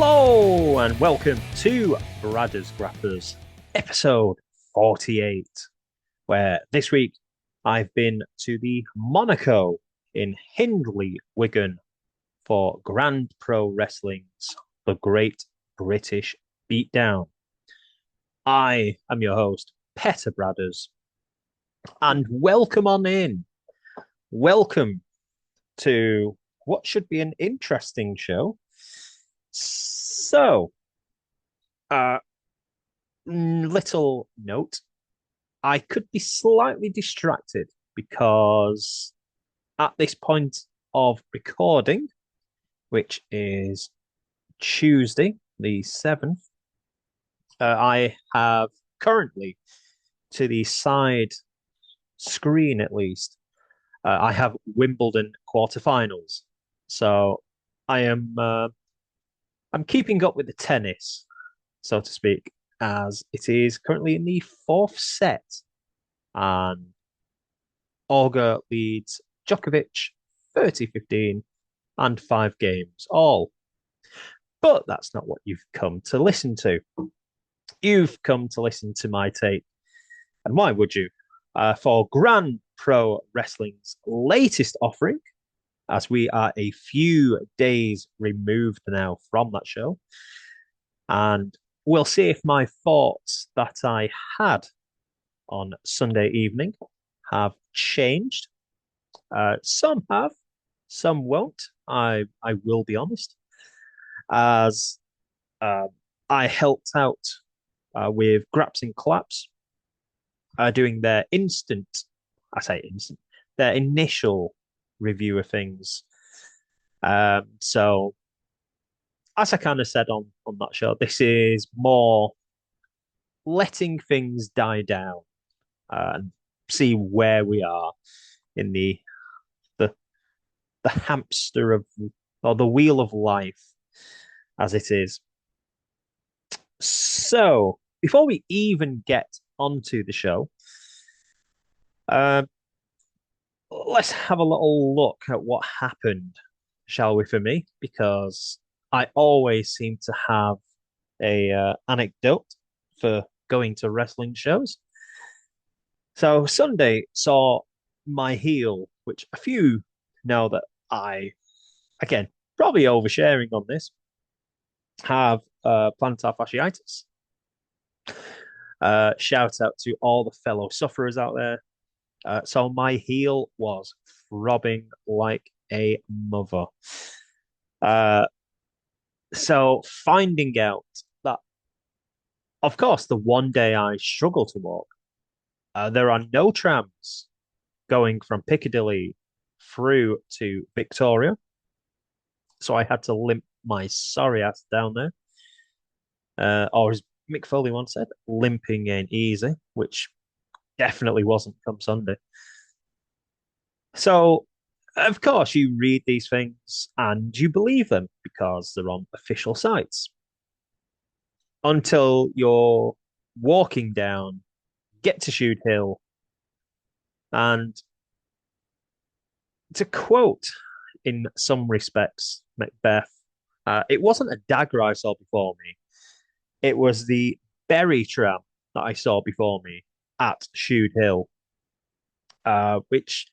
Hello and welcome to Bradders Grappers, episode 48, where this week I've been to the MONACO in Hindley, Wigan for Grand Pro Wrestling's The Great British Beatdown. I am your host, Petter Bradders, and welcome on in. Welcome to what should be an interesting show. So, little note, I could be slightly distracted because at this point of recording, which is Tuesday, the 7th, I have currently, to the side screen at least, I have Wimbledon quarterfinals. So I am I'm keeping up with the tennis, so to speak, as it is currently in the fourth set, and Auger leads Djokovic 30-15 and 5 games all. But that's not what you've come to listen to. You've come to listen to my take, and why would you? For Grand Pro Wrestling's latest offering, as we are a few days removed now from that show. And we'll see if my thoughts that I had on Sunday evening have changed. Some have, some won't. I will be honest, as I helped out with Graps and Claps doing their their initial review of things. So, as I kind of said on that show, this is more letting things die down and see where we are in the the hamster of or the wheel of life as it is. So, before we even get onto the show, uh, let's have a little look at what happened, shall we, for me? Because I always seem to have a anecdote for going to wrestling shows. So Sunday saw my heel, which a few know that I, again, probably oversharing on this, have plantar fasciitis. Shout out to all the fellow sufferers out there. So my heel was throbbing like a mother. So finding out that, of course, the one day I struggle to walk, there are no trams going from Piccadilly through to Victoria. So I had to limp my sorry ass down there. Or as Mick Foley once said, limping ain't easy, which definitely wasn't come Sunday. So, of course, you read these things and you believe them because they're on official sites. Until you're walking down, get to Shude Hill, and to quote in some respects Macbeth, it wasn't a dagger I saw before me. It was the berry tram that I saw before me at Shude Hill, which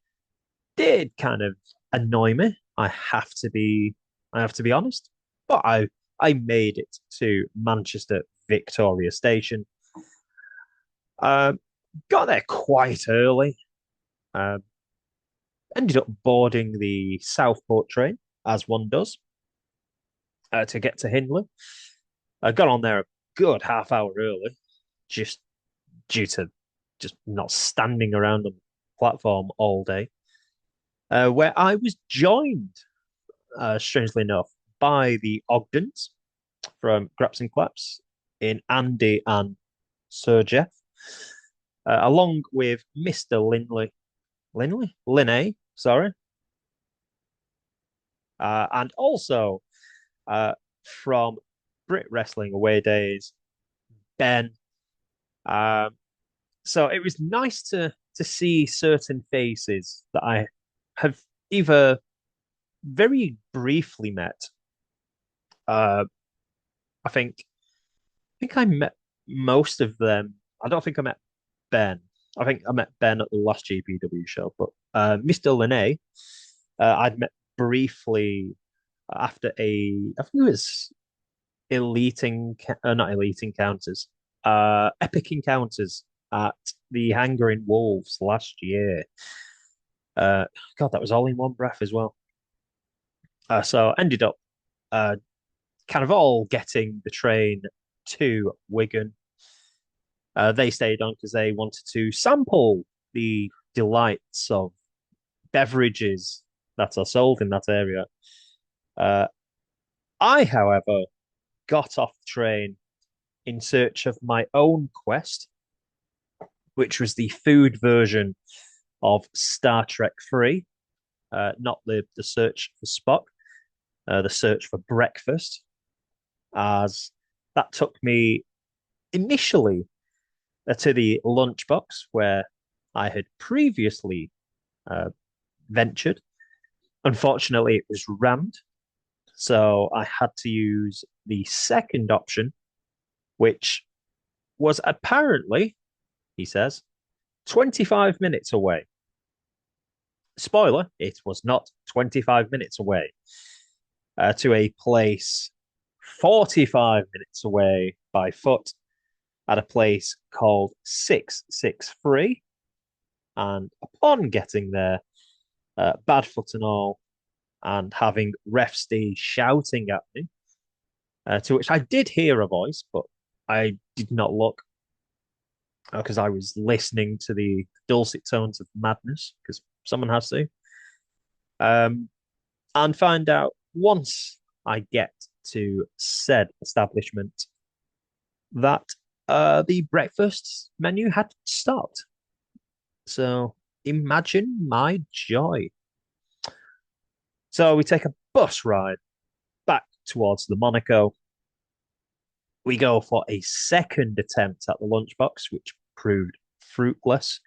did kind of annoy me. I have to be honest. But I made it to Manchester Victoria Station. Got there quite early. Uh, Ended up boarding the Southport train, as one does, to get to Hindley. I got on there a good half hour early, just due to just not standing around on the platform all day, where I was joined, strangely enough, by the Ogdens from Graps and Claps in Andy and Sir Jeff, along with Mr. Linney, sorry, and also from Brit Wrestling Away Days, Ben. So it was nice to see certain faces that I have either very briefly met, I think I met most of them. I don't think I met Ben. I think I met Ben at the last GPW show, but Mr. Linné, I'd met briefly after I think it was not elite encounters, epic encounters at the Hangar in Wolves last year. Uh, God, that was all in one breath as well. So ended up uh, kind of all getting the train to Wigan. They stayed on because they wanted to sample the delights of beverages that are sold in that area. Uh, I, however, got off the train in search of my own quest, which was the food version of Star Trek 3, not the search for Spock, the search for breakfast, as that took me initially to the lunchbox where I had previously uh, ventured. Unfortunately, it was rammed, so I had to use the second option, which was apparently, he says, 25 minutes away. Spoiler, it was not 25 minutes away. To a place 45 minutes away by foot at a place called 663. And upon getting there, bad foot and all, and having ref Steve shouting at me, to which I did hear a voice, but I did not look because I was listening to the dulcet tones of madness, because someone has to. Um, and find out once I get to said establishment that the breakfast menu had stopped. So imagine my joy. So we take a bus ride back towards the Monaco. We go for a second attempt at the lunchbox, which proved fruitless,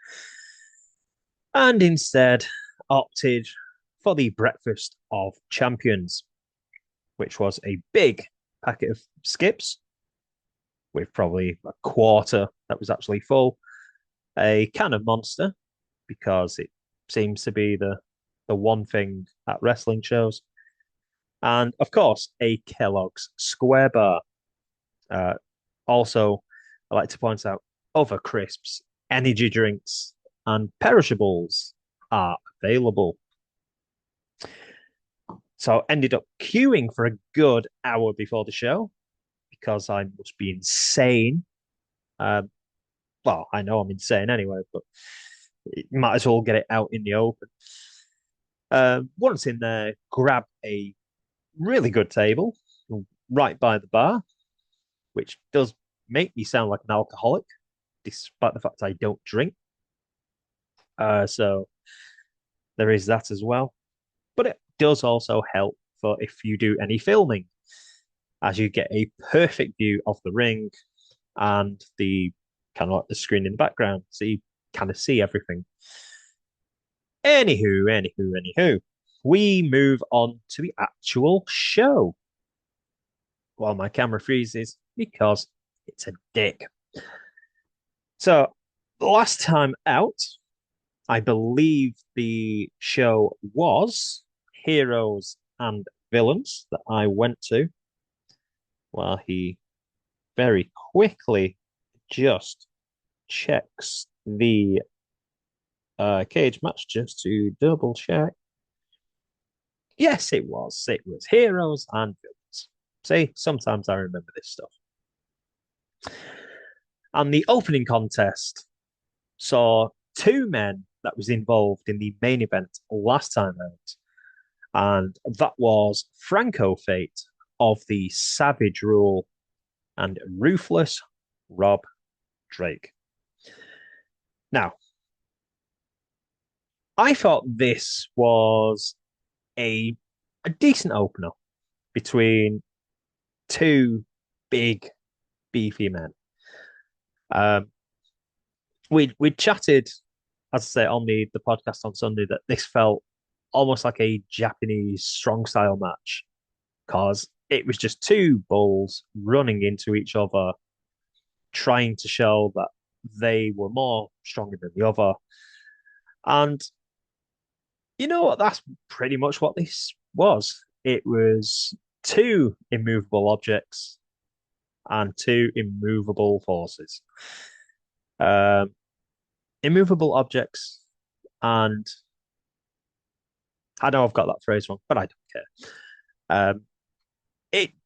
and instead opted for the breakfast of champions, which was a big packet of skips with probably a quarter that was actually full, a can of Monster, because it seems to be the one thing at wrestling shows, and of course a Kellogg's Square Bar. Uh, Also, I like to point out other crisps, energy drinks, and perishables are available. So I ended up queuing for a good hour before the show because I must be insane. Um, well, I know I'm insane anyway, but might as well get it out in the open. Once in there, grab a really good table right by the bar, which does make me sound like an alcoholic, despite the fact I don't drink. So there is that as well. But it does also help for if you do any filming, as you get a perfect view of the ring and the kind of like the screen in the background, so you kind of see everything. Anywho, we move on to the actual show. While my camera freezes because it's a dick. So, last time out, I believe the show was Heroes and Villains that I went to, while he very quickly just checks the cage match just to double check. Yes, it was. It was Heroes and Villains. See, sometimes I remember this stuff. And the opening contest saw two men that was involved in the main event last time out. And that was Franco Fate of the Savage Rule and Ruthless Rob Drake. Now, I thought this was a decent opener between two big, beefy men. We chatted, as I say, on the podcast on Sunday, that this felt almost like a Japanese strong style match because it was just two bulls running into each other, trying to show that they were more stronger than the other. And you know what? That's pretty much what this was. It was two immovable objects and two immovable forces. Um, Immovable objects, and I know I've got that phrase wrong, but I don't care.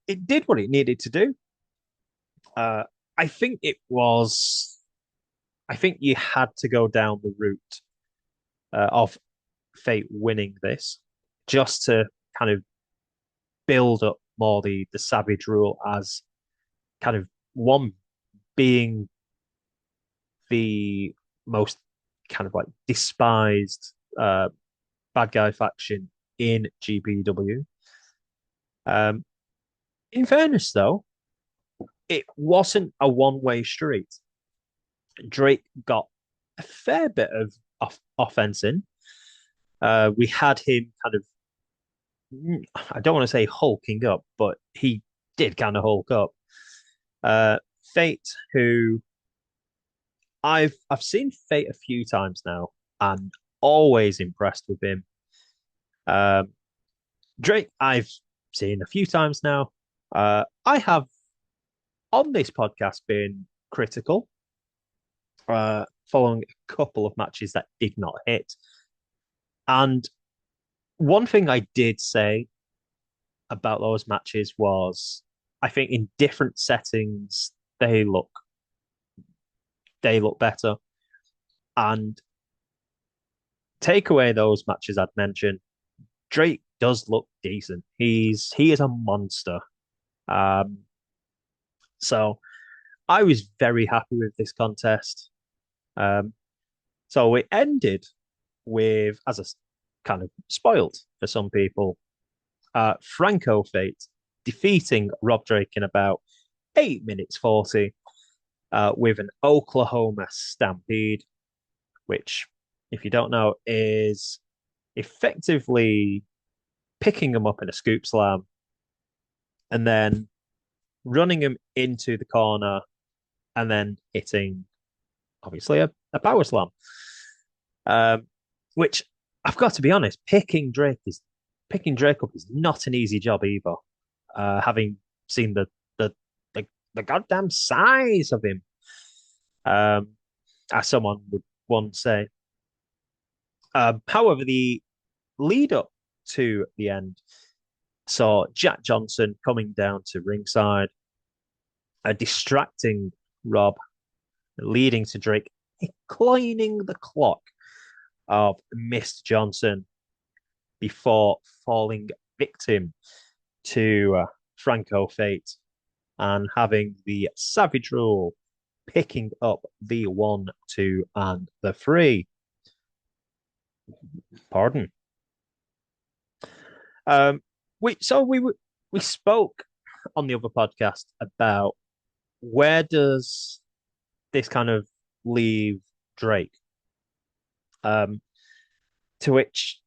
It did what it needed to do. Uh, I think it was. I think you had to go down the route of Fate winning this just to kind of build up more the Savage rule as kind of one being the most kind of like despised bad guy faction in GPW. Um, in fairness, though, it wasn't a one-way street. Drake got a fair bit of offense in. We had him kind of, I don't want to say hulking up, but he did kind of hulk up. Fate, who I've seen Fate a few times now, and always impressed with him. Um, Drake, I've seen a few times now. I have on this podcast been critical, following a couple of matches that did not hit. And one thing I did say about those matches was, I think in different settings they look better. And take away those matches I'd mentioned, Drake does look decent. He is a monster. Um, so I was very happy with this contest. Um, so it ended with, as a kind of spoiled for some people, Franco Fate defeating Rob Drake in about 8 minutes 40 with an Oklahoma Stampede, which, if you don't know, is effectively picking him up in a scoop slam and then running him into the corner and then hitting, obviously, a power slam. Which I've got to be honest, picking Drake up is not an easy job either. Having seen the the goddamn size of him, um, as someone would once say. However, the lead up to the end saw Jack Johnson coming down to ringside, distracting Rob, leading to Drake declining the clock of Mr. Johnson before falling victim to Franco Fate and having the Savage Rule picking up the 1, 2, and the 3. Pardon. Um, we spoke on the other podcast about where does this kind of leave Drake? To which,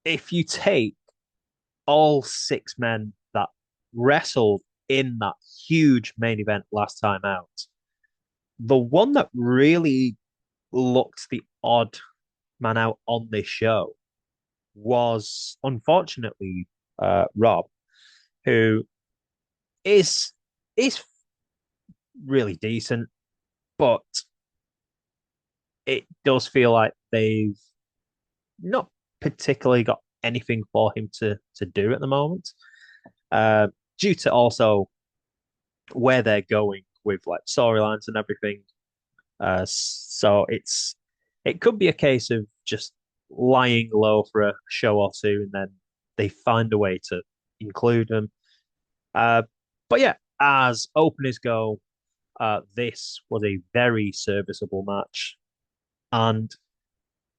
if you take all 6 men that wrestled in that huge main event last time out, the one that really looked the odd man out on this show was unfortunately Rob, who is is really decent, but it does feel like they've not particularly got anything for him to do at the moment, due to also where they're going with like storylines and everything. So it could be a case of just lying low for a show or two, and then they find a way to include them. But yeah, as openers go, this was a very serviceable match, and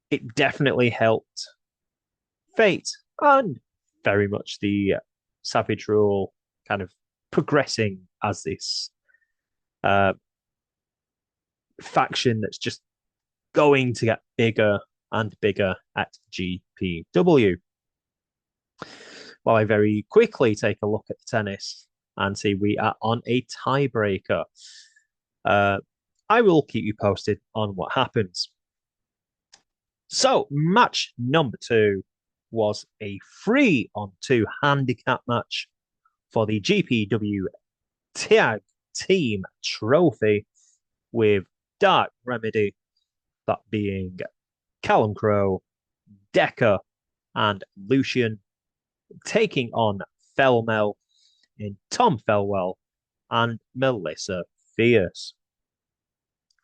it definitely helped Fate and very much the Savage Rule kind of progressing as this uh, faction that's just going to get bigger and bigger at GPW. Well, I very quickly take a look at the tennis and see we are on a tiebreaker. Uh, I will keep you posted on what happens. So, match number two was a 3-on-2 handicap match for the GPW Tag Team Trophy with Dark Remedy, that being Callum Crowe, Decker, and Lucian, taking on Felmel in Tom Felwell and Melissa Fierce.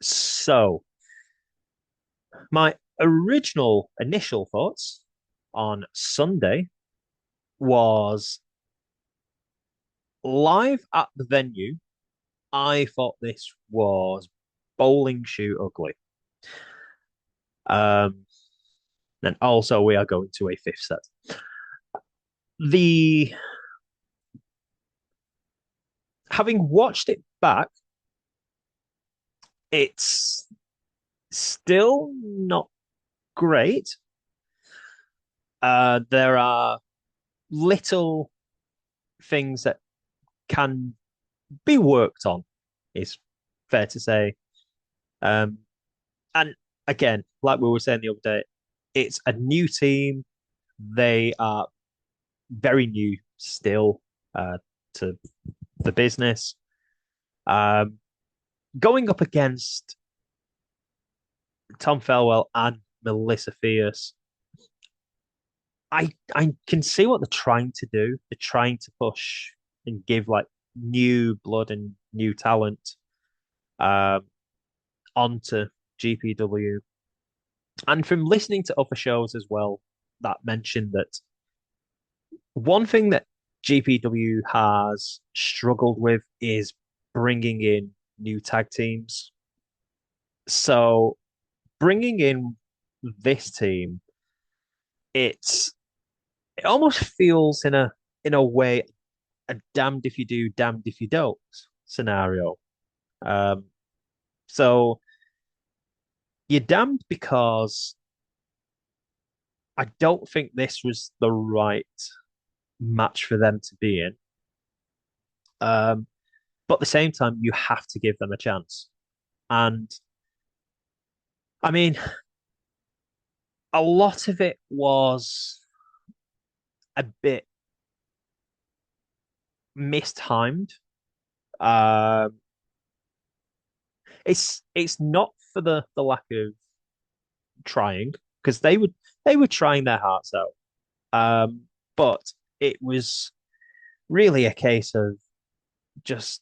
So, my original initial thoughts on Sunday was live at the venue. I thought this was bowling shoe ugly. And also we are going to a fifth set. The Having watched it back, it's still not great. There are little things that can be worked on, is fair to say. And again, like we were saying the other day, it's a new team. They are very new still to the business. Going up against Tom Felwell and Melissa Fierce, I can see what they're trying to do. They're trying to push and give like new blood and new talent um, onto GPW. And from listening to other shows as well, that mentioned that one thing that GPW has struggled with is bringing in new tag teams. So bringing in this team, it almost feels in a way a damned if you do, damned if you don't scenario. Um, so you're damned because I don't think this was the right match for them to be in. But at the same time, you have to give them a chance. And I mean, a lot of it was a bit mistimed. Um, it's not for the lack of trying, because they were trying their hearts out. But it was really a case of just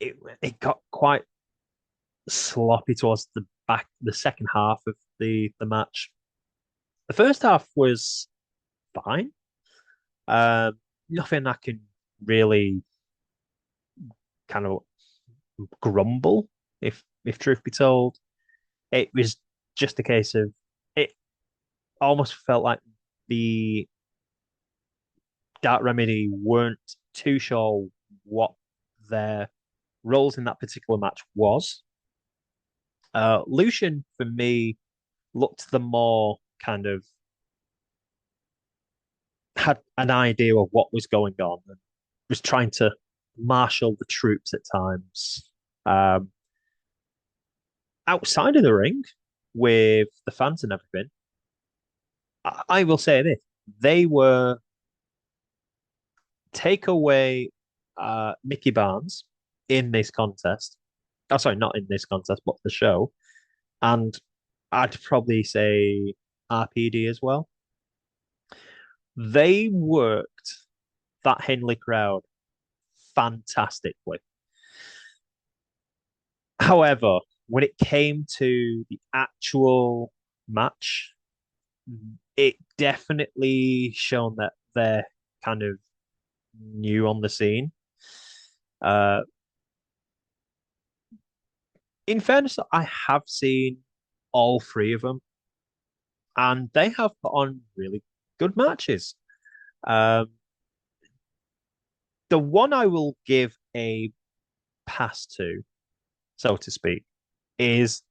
it got quite sloppy towards the second half of the match. The first half was fine. Nothing I can really kind of grumble, if truth be told. It was just a case of it almost felt like the Dark Remedy weren't too sure what their roles in that particular match was. Lucian, for me, looked the more kind of had an idea of what was going on and was trying to marshal the troops at times. Um, Outside of the ring with the fans and everything, I will say this: they were take away Mickey Barnes in this contest. Oh, sorry, not in this contest, but the show. And I'd probably say RPD as well. They worked that Hindley crowd fantastically. However, when it came to the actual match, it definitely shown that they're kind of new on the scene. Uh, in fairness, I have seen all three of them, and they have put on really good matches. Um, the one I will give a pass to, so to speak, is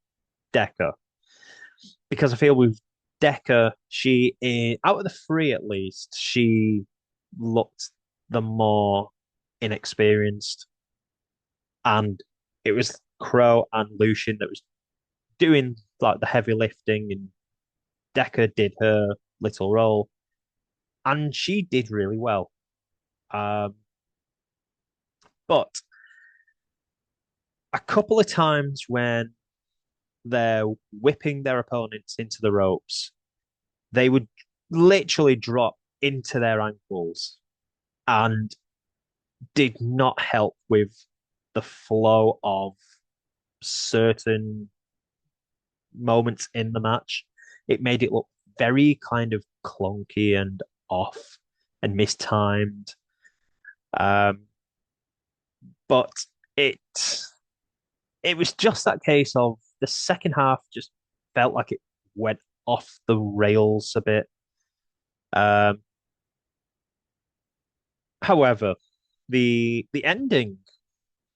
Decker, because I feel with Decker, she is out of the three at least. She looked the more inexperienced, and it was Crow and Lucian that was doing like the heavy lifting, and Decca did her little role, and she did really well. Um, but a couple of times when they're whipping their opponents into the ropes, they would literally drop into their ankles and did not help with the flow of certain moments in the match. It made it look very kind of clunky and off and mistimed. Um, but it it was just that case of the second half just felt like it went off the rails a bit. Um, However, the ending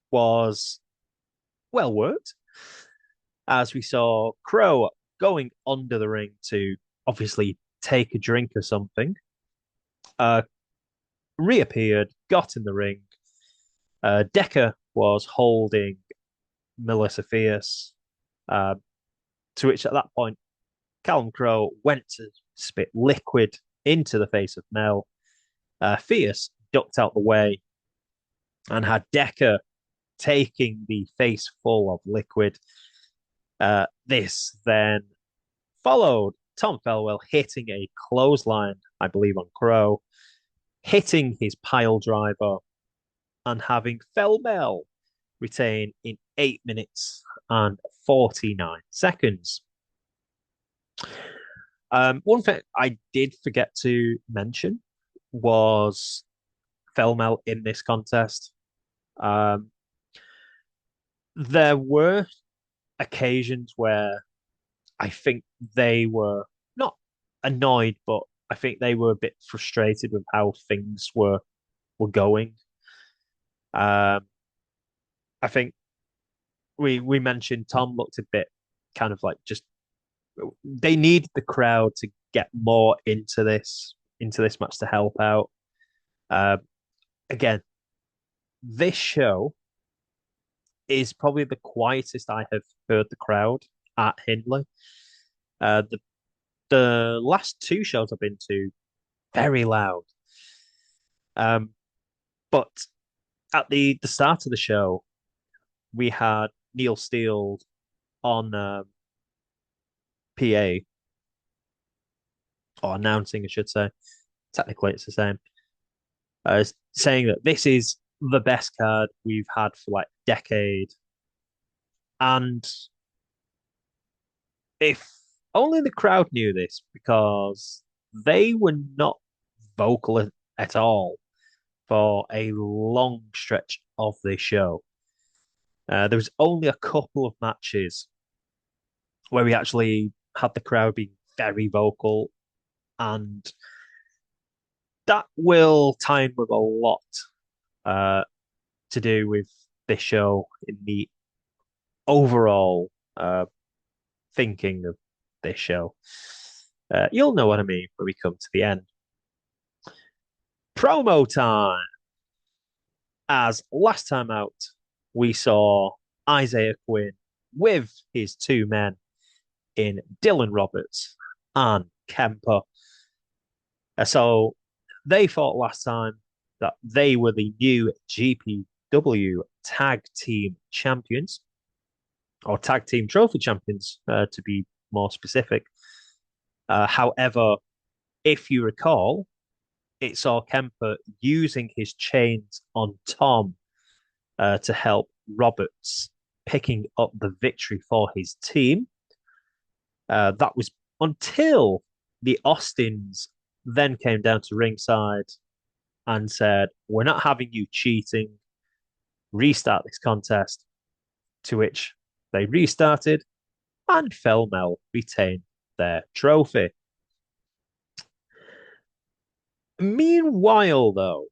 was well worked, as we saw Crow going under the ring to obviously take a drink or something. Uh, Reappeared, got in the ring. Decker was holding Melissa Fierce, uh, to which at that point Callum Crow went to spit liquid into the face of Mel. Fierce ducked out the way and had Decker taking the face full of liquid. This then followed Tom Felwell hitting a clothesline, I believe, on Crow, hitting his pile driver, and having Felmel retain in 8 minutes and 49 seconds. One thing I did forget to mention was Felmel in this contest. Um, there were occasions where I think they were not annoyed, but I think they were a bit frustrated with how things were going. Um, I think we mentioned Tom looked a bit kind of like just they need the crowd to get more into this match to help out. Um, Again, this show is probably the quietest I have heard the crowd at Hindley. The last two shows I've been to, very loud. Um, but at the start of the show, we had Neil Steele on PA, or announcing, I should say. Technically, it's the same. Saying that this is the best card we've had for like a decade. And if only the crowd knew this, because they were not vocal at all for a long stretch of this show. There was only a couple of matches where we actually had the crowd being very vocal, and that will tie in with a lot uh, to do with this show in the overall thinking of this show. You'll know what I mean when we come to the end. Promo time. As last time out, we saw Isaiah Quinn with his two men in Dylan Roberts and Kemper. So they thought last time that they were the new GPW Tag Team Champions, or Tag Team Trophy Champions, to be more specific. However, if you recall, it saw Kemper using his chains on Tom to help Roberts picking up the victory for his team. That was until the Austins then came down to ringside and said, "We're not having you cheating. Restart this contest." To which they restarted, and Felmel retained their trophy. Meanwhile, though,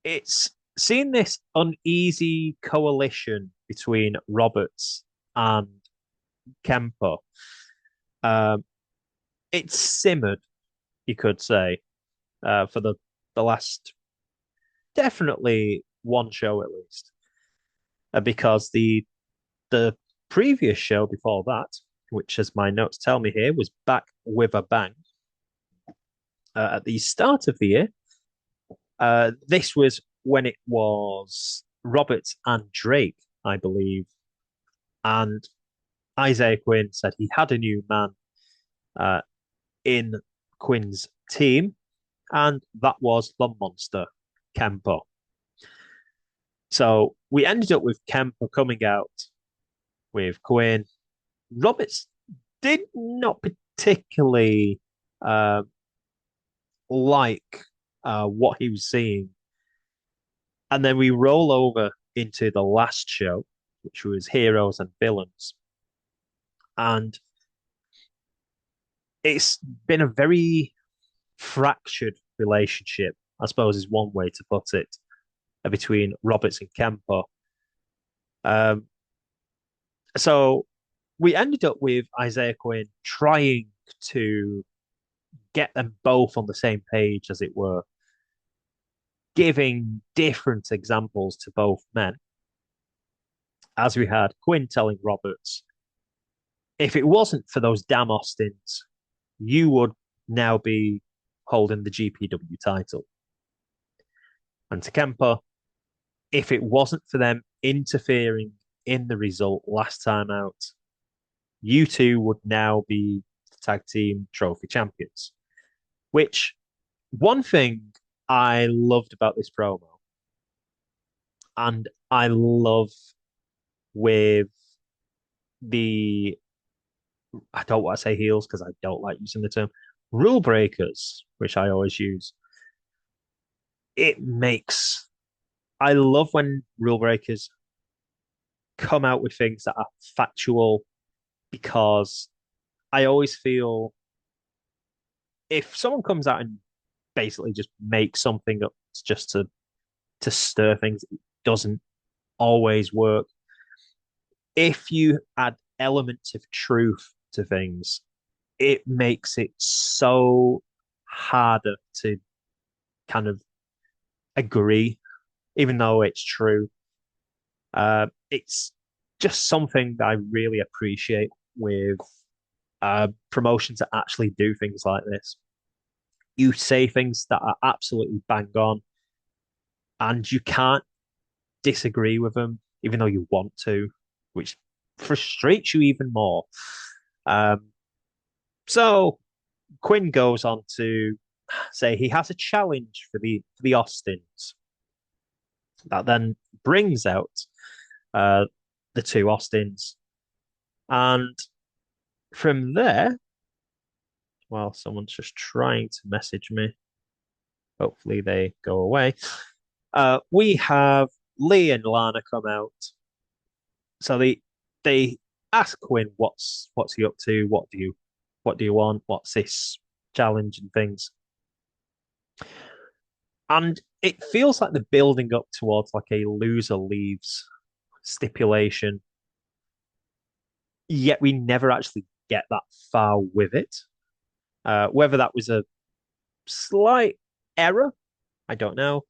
it's seen this uneasy coalition between Roberts and Kemper. Um, it's simmered, you could say, for the the last definitely one show at least, because the previous show before that, which as my notes tell me here, was Back with a Bang at the start of the year. This was when it was Roberts and Drake, I believe, and Isaiah Quinn said he had a new man uh, in Quinn's team, and that was the monster, Kemper. So we ended up with Kemper coming out with Quinn. Roberts did not particularly uh, like what he was seeing. And then we roll over into the last show, which was Heroes and Villains. And it's been a very fractured relationship, I suppose is one way to put it, between Roberts and Kemper. Um, so we ended up with Isaiah Quinn trying to get them both on the same page, as it were, giving different examples to both men. As we had Quinn telling Roberts, if it wasn't for those damn Austins, you would now be holding the GPW title. And to Kemper, if it wasn't for them interfering in the result last time out, you two would now be the tag team trophy champions. Which, one thing I loved about this promo, and I love with the, I don't want to say heels because I don't like using the term, rule breakers, which I always use. It makes, I love when rule breakers come out with things that are factual, because I always feel if someone comes out and basically just makes something up just to stir things, it doesn't always work. If you add elements of truth to things, it makes it so harder to kind of agree, even though it's true. It's just something that I really appreciate with promotions that actually do things like this. You say things that are absolutely bang on, and you can't disagree with them, even though you want to, which frustrates you even more. Um, so Quinn goes on to say he has a challenge for the Austins. That then brings out uh, the two Austins, and from there, well, someone's just trying to message me. Hopefully they go away. We have Lee and Lana come out. So they ask Quinn what's he up to, what do you want, what's this challenge and things. And it feels like they're building up towards like a loser leaves stipulation. Yet we never actually get that far with it. Whether that was a slight error, I don't know.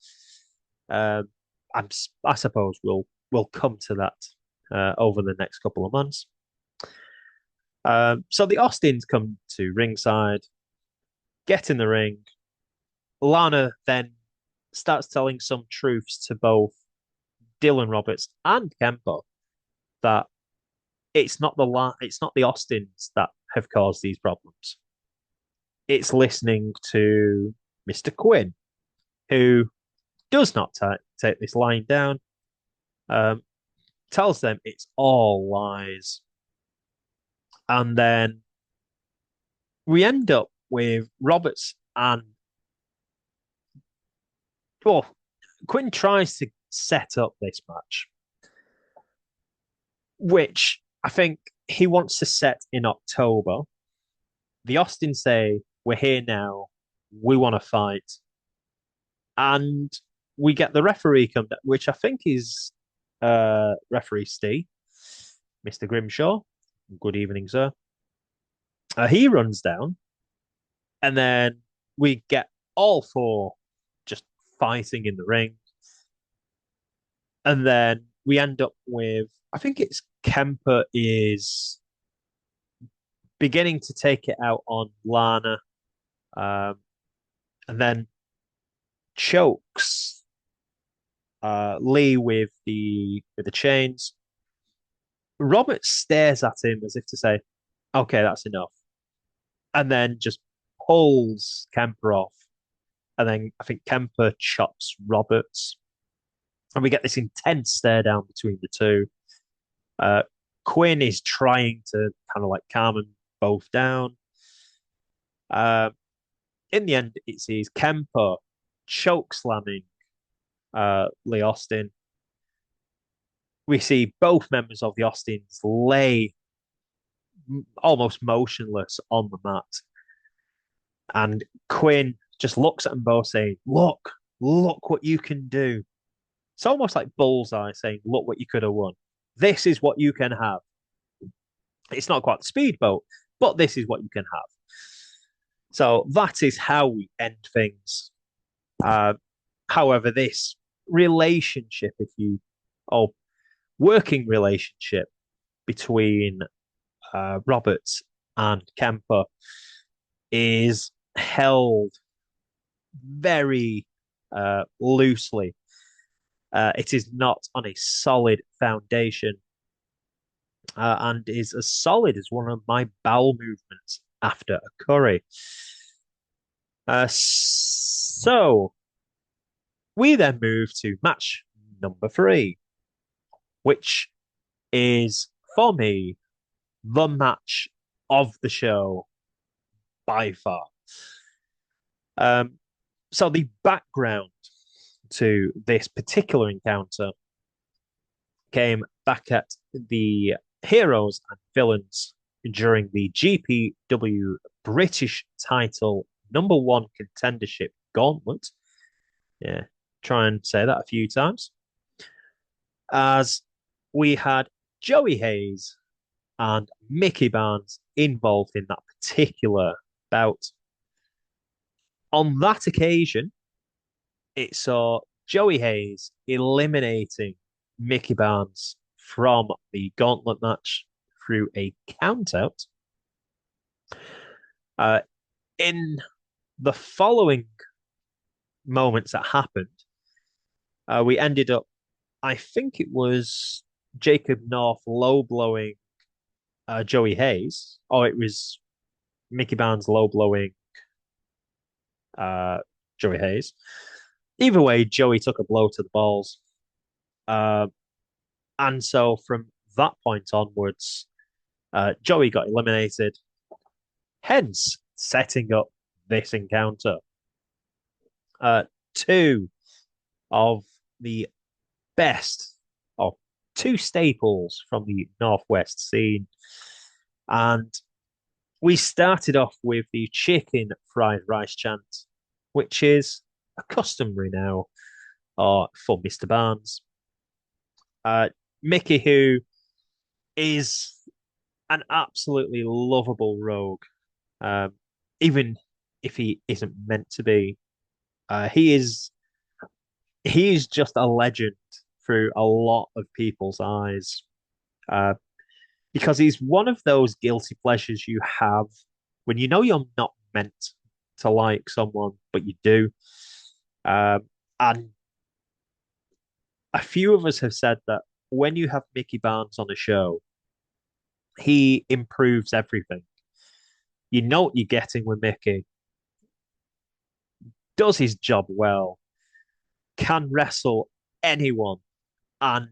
Um, I suppose we'll come to that over the next couple of months. So the Austins come to ringside, get in the ring. Lana then starts telling some truths to both Dylan Roberts and Kemper that it's not the Austins that have caused these problems. It's listening to Mr. Quinn, who does not take this line down, um, tells them it's all lies. And then we end up with Roberts and, well, Quinn tries to set up this match, which I think he wants to set in October. The Austins say, we're here now, we want to fight. And we get the referee come down, which I think is referee Steve, Mr. Grimshaw. Good evening, sir. He runs down, and then we get all four just fighting in the ring. And then we end up with, I think it's Kemper is beginning to take it out on Lana, um, and then chokes Lee with the chains. Robert stares at him as if to say, "Okay, that's enough," and then just pulls Kemper off. And then I think Kemper chops Roberts, and we get this intense stare down between the two. Uh, Quinn is trying to kind of like calm them both down. Uh, in the end, it sees Kemper choke slamming Lee Austin. We see both members of the Austins lay almost motionless on the mat. And Quinn just looks at them both saying, look what you can do. It's almost like Bullseye saying, look what you could have won. This is what you can have. It's not quite the speedboat, but this is what you can have. So that is how we end things. However, this relationship, working relationship between Roberts and Kemper is held very loosely. It is not on a solid foundation and is as solid as one of my bowel movements after a curry. So we then move to match number 3, which is, for me, the match of the show by far. So the background to this particular encounter came back at the heroes and villains during the GPW British title #1 contendership gauntlet. Yeah, try and say that a few times. As we had Joey Hayes and Mickey Barnes involved in that particular bout. On that occasion, it saw Joey Hayes eliminating Mickey Barnes from the gauntlet match through a countout. In the following moments that happened, we ended up, I think it was Jacob North low blowing Joey Hayes, or it was Mickey Barnes low blowing Joey Hayes. Either way, Joey took a blow to the balls. And so from that point onwards, Joey got eliminated, hence setting up this encounter. Two of the best, or two staples from the Northwest scene. And we started off with the chicken fried rice chant, which is a customary now for Mr. Barnes. Mickey, who is an absolutely lovable rogue, even if he isn't meant to be. He is just a legend through a lot of people's eyes, because he's one of those guilty pleasures you have when you know you're not meant to like someone, but you do. And a few of us have said that when you have Mickey Barnes on a show, he improves everything. You know what you're getting with Mickey. Does his job well, can wrestle anyone, and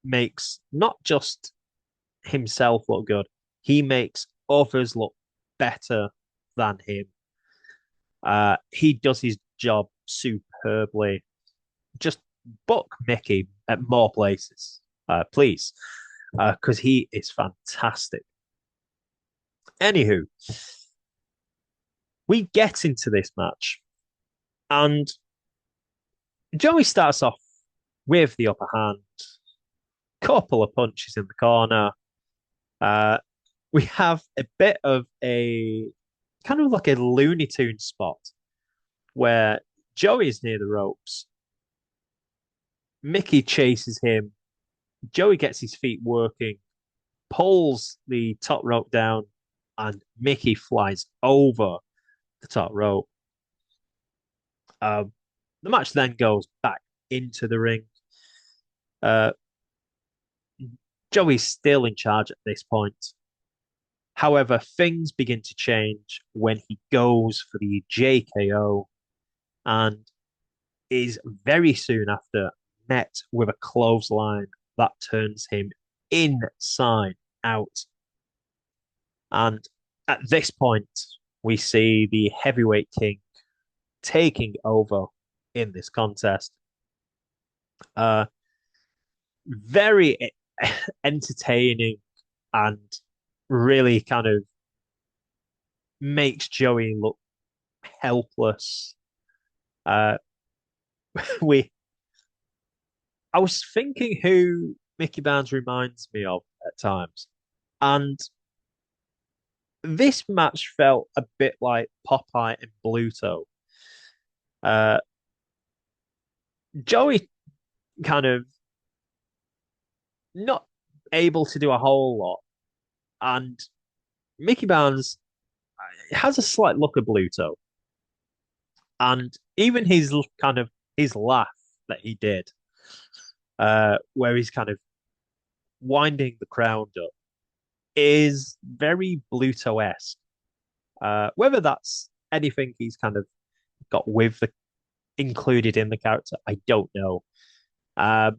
makes not just himself look good, he makes others look better than him. He does his job superbly. Just book Mickey at more places, please, because he is fantastic. Anywho, we get into this match, and Joey starts off with the upper hand, couple of punches in the corner. We have a bit of a kind of like a Looney Tune spot where Joey's near the ropes. Mickey chases him. Joey gets his feet working, pulls the top rope down, and Mickey flies over the top rope. Um, the match then goes back into the ring. Uh, Joey's still in charge at this point. However, things begin to change when he goes for the JKO and is very soon after met with a clothesline that turns him inside out. And at this point, we see the heavyweight king taking over in this contest. Very entertaining and really kind of makes Joey look helpless. Uh, we, I was thinking who Mickey Barnes reminds me of at times, and this match felt a bit like Popeye and Bluto. Uh, Joey kind of not able to do a whole lot, and Mickey Barnes has a slight look of Bluto, and even his kind of his laugh that he did, where he's kind of winding the crowd up, is very Bluto-esque. Whether that's anything he's kind of got with the included in the character, I don't know. But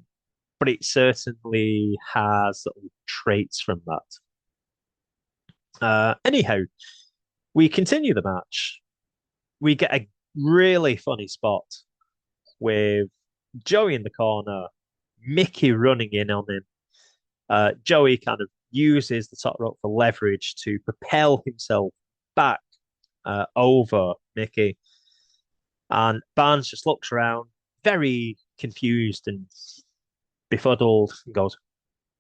it certainly has little traits from that. Anyhow, we continue the match. We get a really funny spot with Joey in the corner, Mickey running in on him. Joey kind of uses the top rope for leverage to propel himself back over Mickey. And Barnes just looks around, very confused and befuddled, and goes,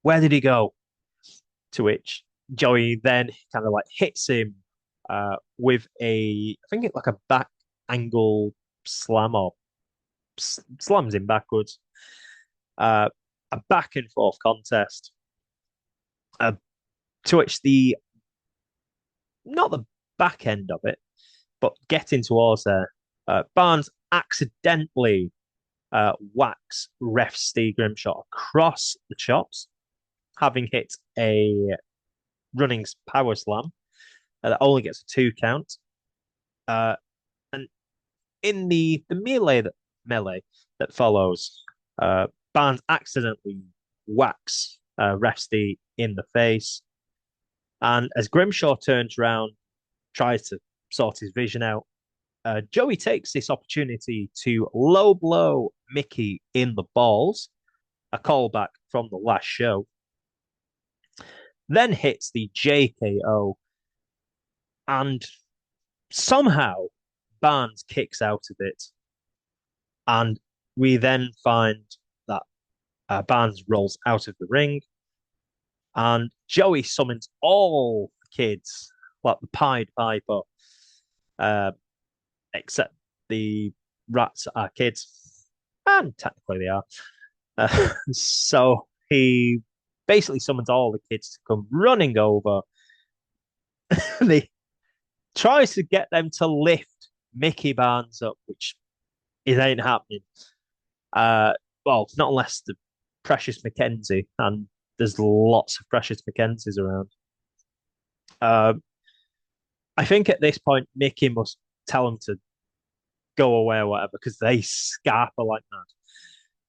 "Where did he go?" To which Joey then kind of like hits him with I think it's like a back angle slam or slams him backwards. A back and forth contest. To which not the back end of it, but getting towards there, Barnes accidentally whacks ref Steve Grimshaw across the chops, having hit a running power slam that only gets a 2 count. And in the melee that follows, Barnes accidentally whacks ref Steve in the face. And as Grimshaw turns around, tries to sort his vision out, Joey takes this opportunity to low blow Mickey in the balls, a callback from the last show, then hits the JKO, and somehow Barnes kicks out of it. And we then find that Barnes rolls out of the ring, and Joey summons all the kids, like the Pied Piper, except the rats are kids, and technically they are. So he basically summons all the kids to come running over. He tries to get them to lift Mickey Barnes up, which it ain't happening. Well, not unless the Precious Mackenzie, and there's lots of Precious Mackenzies around. I think at this point, Mickey must tell him to go away or whatever, because they scarper like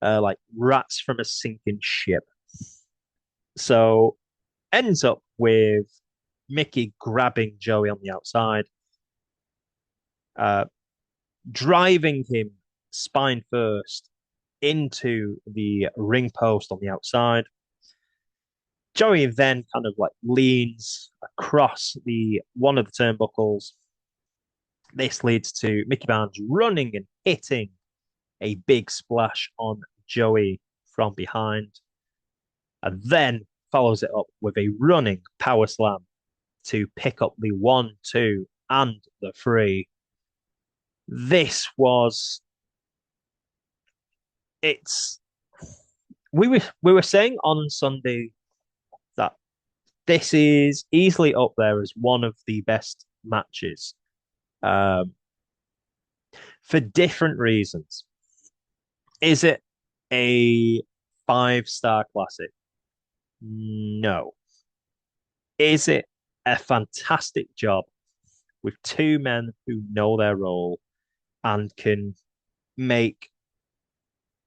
mad, like rats from a sinking ship. So ends up with Mickey grabbing Joey on the outside, driving him spine first into the ring post on the outside. Joey then kind of like leans across one of the turnbuckles. This leads to Mickey Barnes running and hitting a big splash on Joey from behind, and then follows it up with a running power slam to pick up the 1, 2, and the 3. This was it's we were saying on Sunday that this is easily up there as one of the best matches, um, for different reasons. Is it a five-star classic? No. Is it a fantastic job with two men who know their role and can make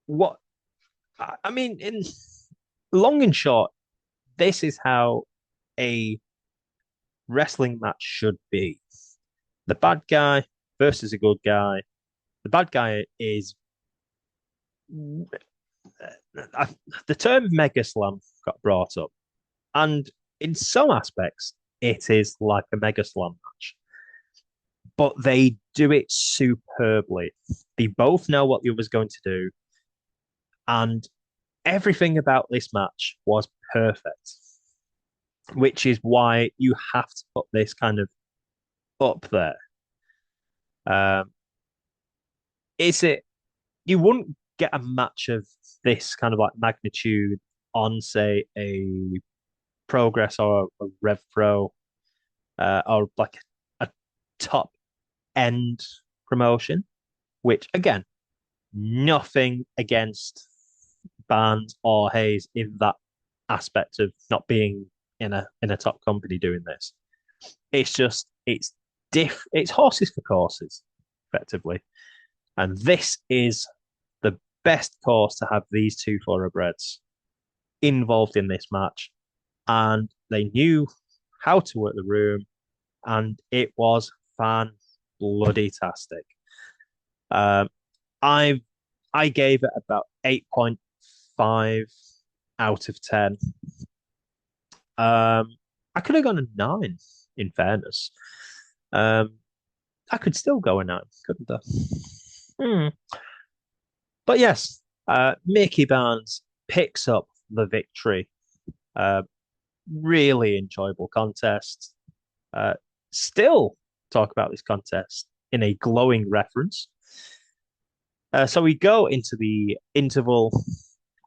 what I mean, in long and short, this is how a wrestling match should be. The bad guy versus a good guy. The bad guy is uh, the term Mega Slam got brought up, and in some aspects, it is like a Mega Slam match, but they do it superbly. They both know what the other's going to do, and everything about this match was perfect, which is why you have to put this kind of up there. Um, is it? You wouldn't get a match of this kind of like magnitude on, say, a Progress or a Rev Pro, or like a top end promotion. Which again, nothing against Barnes or Hayes in that aspect of not being in a top company doing this. It's just it's horses for courses, effectively. And this is the best course to have these two thoroughbreds involved in this match. And they knew how to work the room, and it was fan bloody tastic. Um, I I gave it about 8.5 out of 10. I could have gone a 9, in fairness. Um, I could still go a 9, couldn't I? Hmm. But yes, Mickey Barnes picks up the victory. Uh, really enjoyable contest. Uh, Still talk about this contest in a glowing reference. So we go into the interval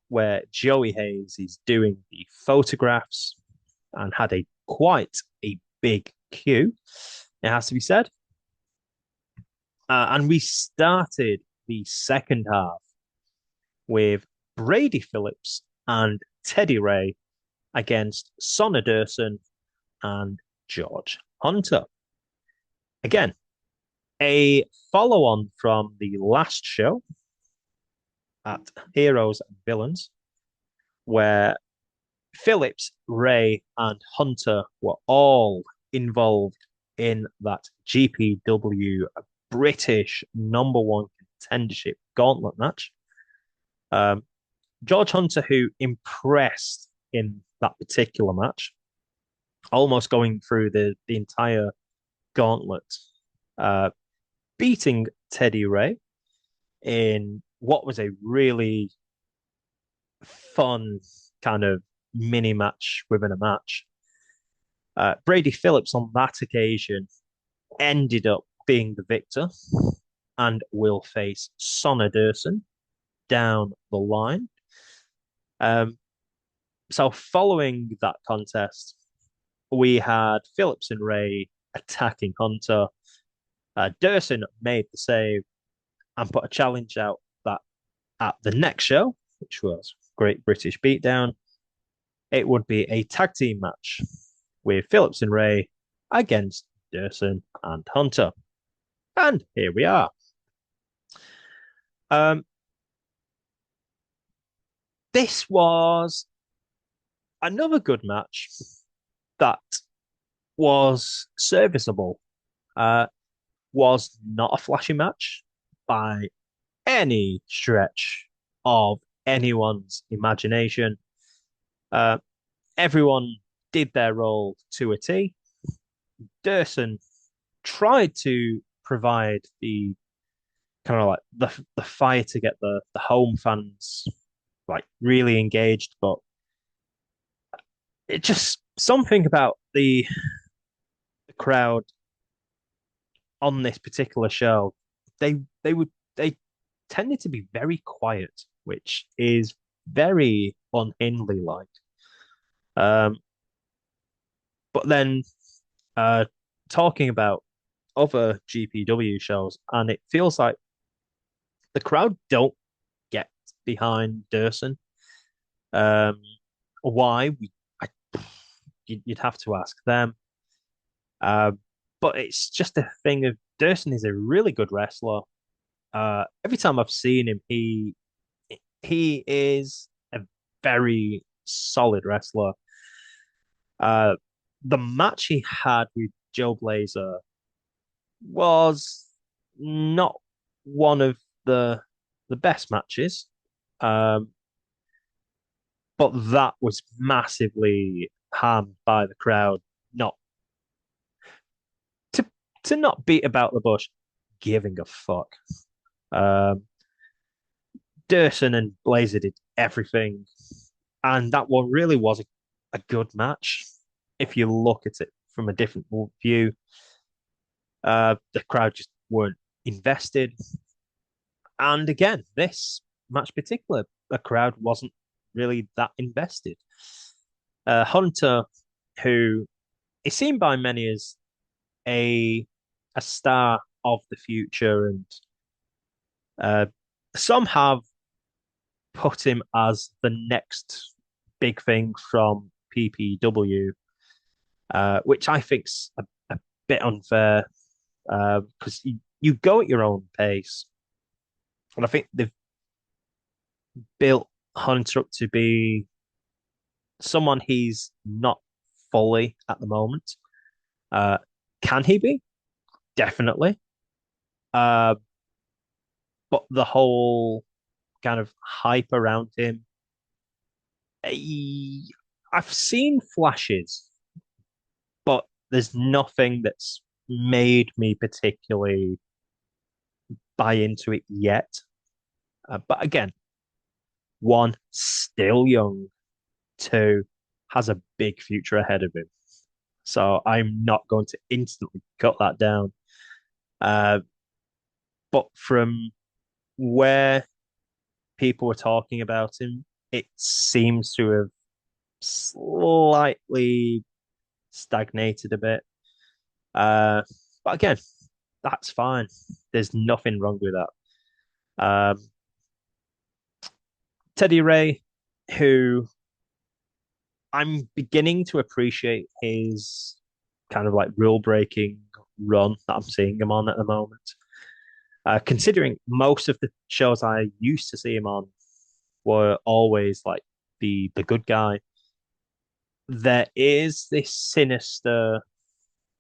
where Joey Hayes is doing the photographs and had a quite a big queue, it has to be said. And we started the second half with Brady Phillips and Teddy Ray against Sonna Durson and George Hunter. Again, a follow on from the last show at Heroes and Villains, where Phillips, Ray, and Hunter were all involved in that GPW British #1 contendership gauntlet match. Um, George Hunter, who impressed in that particular match, almost going through the entire gauntlet, uh, beating Teddy Ray in what was a really fun kind of mini match within a match. Brady Phillips on that occasion ended up being the victor and will face Sonna Durson down the line. So following that contest, we had Phillips and Ray attacking Hunter. Durson made the save and put a challenge out that at the next show, which was Great British Beatdown, it would be a tag team match with Phillips and Ray against Durson and Hunter. And here we are. Um, this was another good match that was serviceable. Was not a flashy match by any stretch of anyone's imagination. Uh, Everyone did their role to a T. Durson tried to provide the kind of like the fire to get the home fans like really engaged, but it just something about the crowd on this particular show, they tended to be very quiet which is very un-Hindley like. Um, but then uh, talking about other GPW shows, and it feels like the crowd don't get behind Durson. Um, why? I, you'd have to ask them. Uh, but it's just a thing of Durson is a really good wrestler. Every time I've seen him, he is a very solid wrestler. Uh, the match he had with Joe Blazer was not one of the best matches, um, but that was massively harmed by the crowd. Not to to not beat about the bush, giving a fuck. Um, Durson and Blazer did everything, and that one really was a good match. If you look at it from a different view, the crowd just weren't invested. And again, this match particular, the crowd wasn't really that invested. Hunter, who is seen by many as a a star of the future, and uh, some have put him as the next big thing from PPW, which I think's a bit unfair because you go at your own pace, and I think they've built Hunter up to be someone he's not fully at the moment. Uh, can he be? Definitely. Uh, but the whole kind of hype around him, he, I've seen flashes, but there's nothing that's made me particularly buy into it yet. But again, one, still young. Two, has a big future ahead of him. So I'm not going to instantly cut that down. Uh, but from where people were talking about him, it seems to have slightly stagnated a bit. But again, that's fine. There's nothing wrong with that. Teddy Ray, who I'm beginning to appreciate his kind of like rule breaking run that I'm seeing him on at the moment. Considering most of the shows I used to see him on were always like the good guy, there is this sinister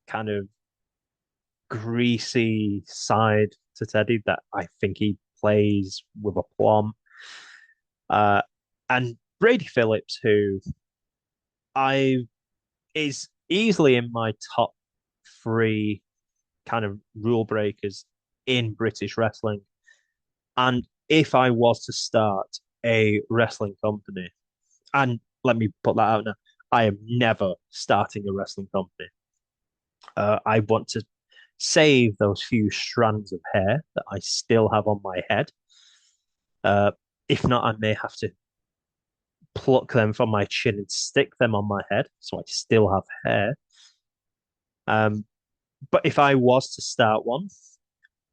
kind of greasy side to Teddy that I think he plays with aplomb. Uh, and Brady Phillips, who I is easily in my top three kind of rule breakers in British wrestling. And if I was to start a wrestling company, and let me put that out now, I am never starting a wrestling company. I want to save those few strands of hair that I still have on my head. Uh, if not, I may have to pluck them from my chin and stick them on my head so I still have hair. Um, but if I was to start one,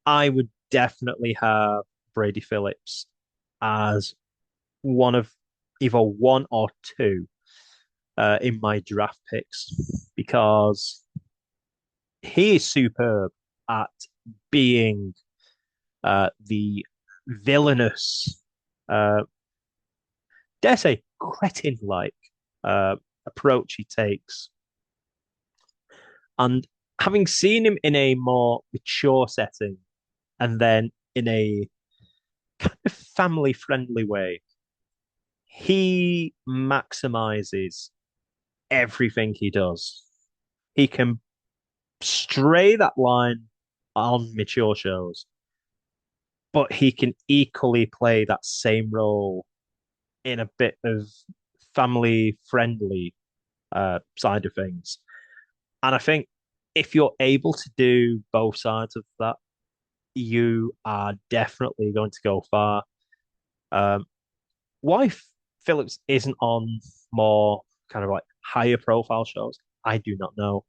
I would definitely have Brady Phillips as one of either one or two in my draft picks because he is superb at being the villainous, uh, dare say, cretin-like approach he takes. And having seen him in a more mature setting and then in a kind of family-friendly way, he maximizes everything he does. He can stray that line on mature shows, but he can equally play that same role in a bit of family friendly side of things. And I think if you're able to do both sides of that, you are definitely going to go far. Um, why Phillips isn't on more kind of like higher profile shows, I do not know.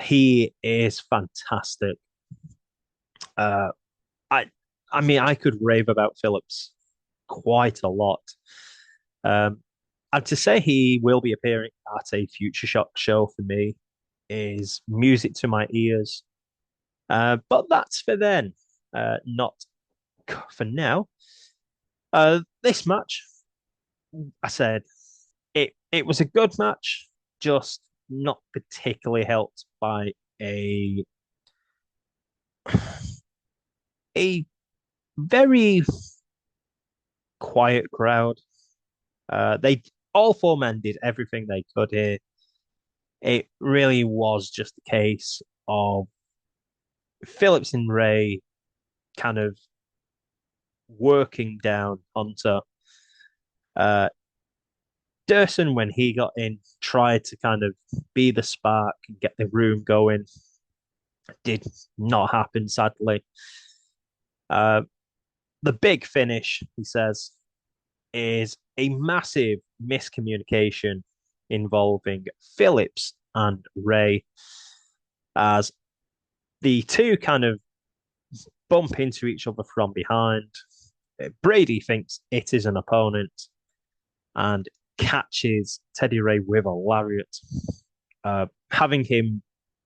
He is fantastic. Uh, I I mean, I could rave about Phillips quite a lot. Um, and to say he will be appearing at a Future Shock show for me is music to my ears. But that's for then, not for now. This match, I said it was a good match, just not particularly helped by a a very quiet crowd. They all four men did everything they could here. It really was just a case of Phillips and Ray kind of working down Hunter. Uh, Durson, when he got in, tried to kind of be the spark and get the room going. Did not happen, sadly. Uh, the big finish, he says, is a massive miscommunication involving Phillips and Ray as the two kind of bump into each other from behind. Brady thinks it is an opponent and catches Teddy Ray with a lariat, having him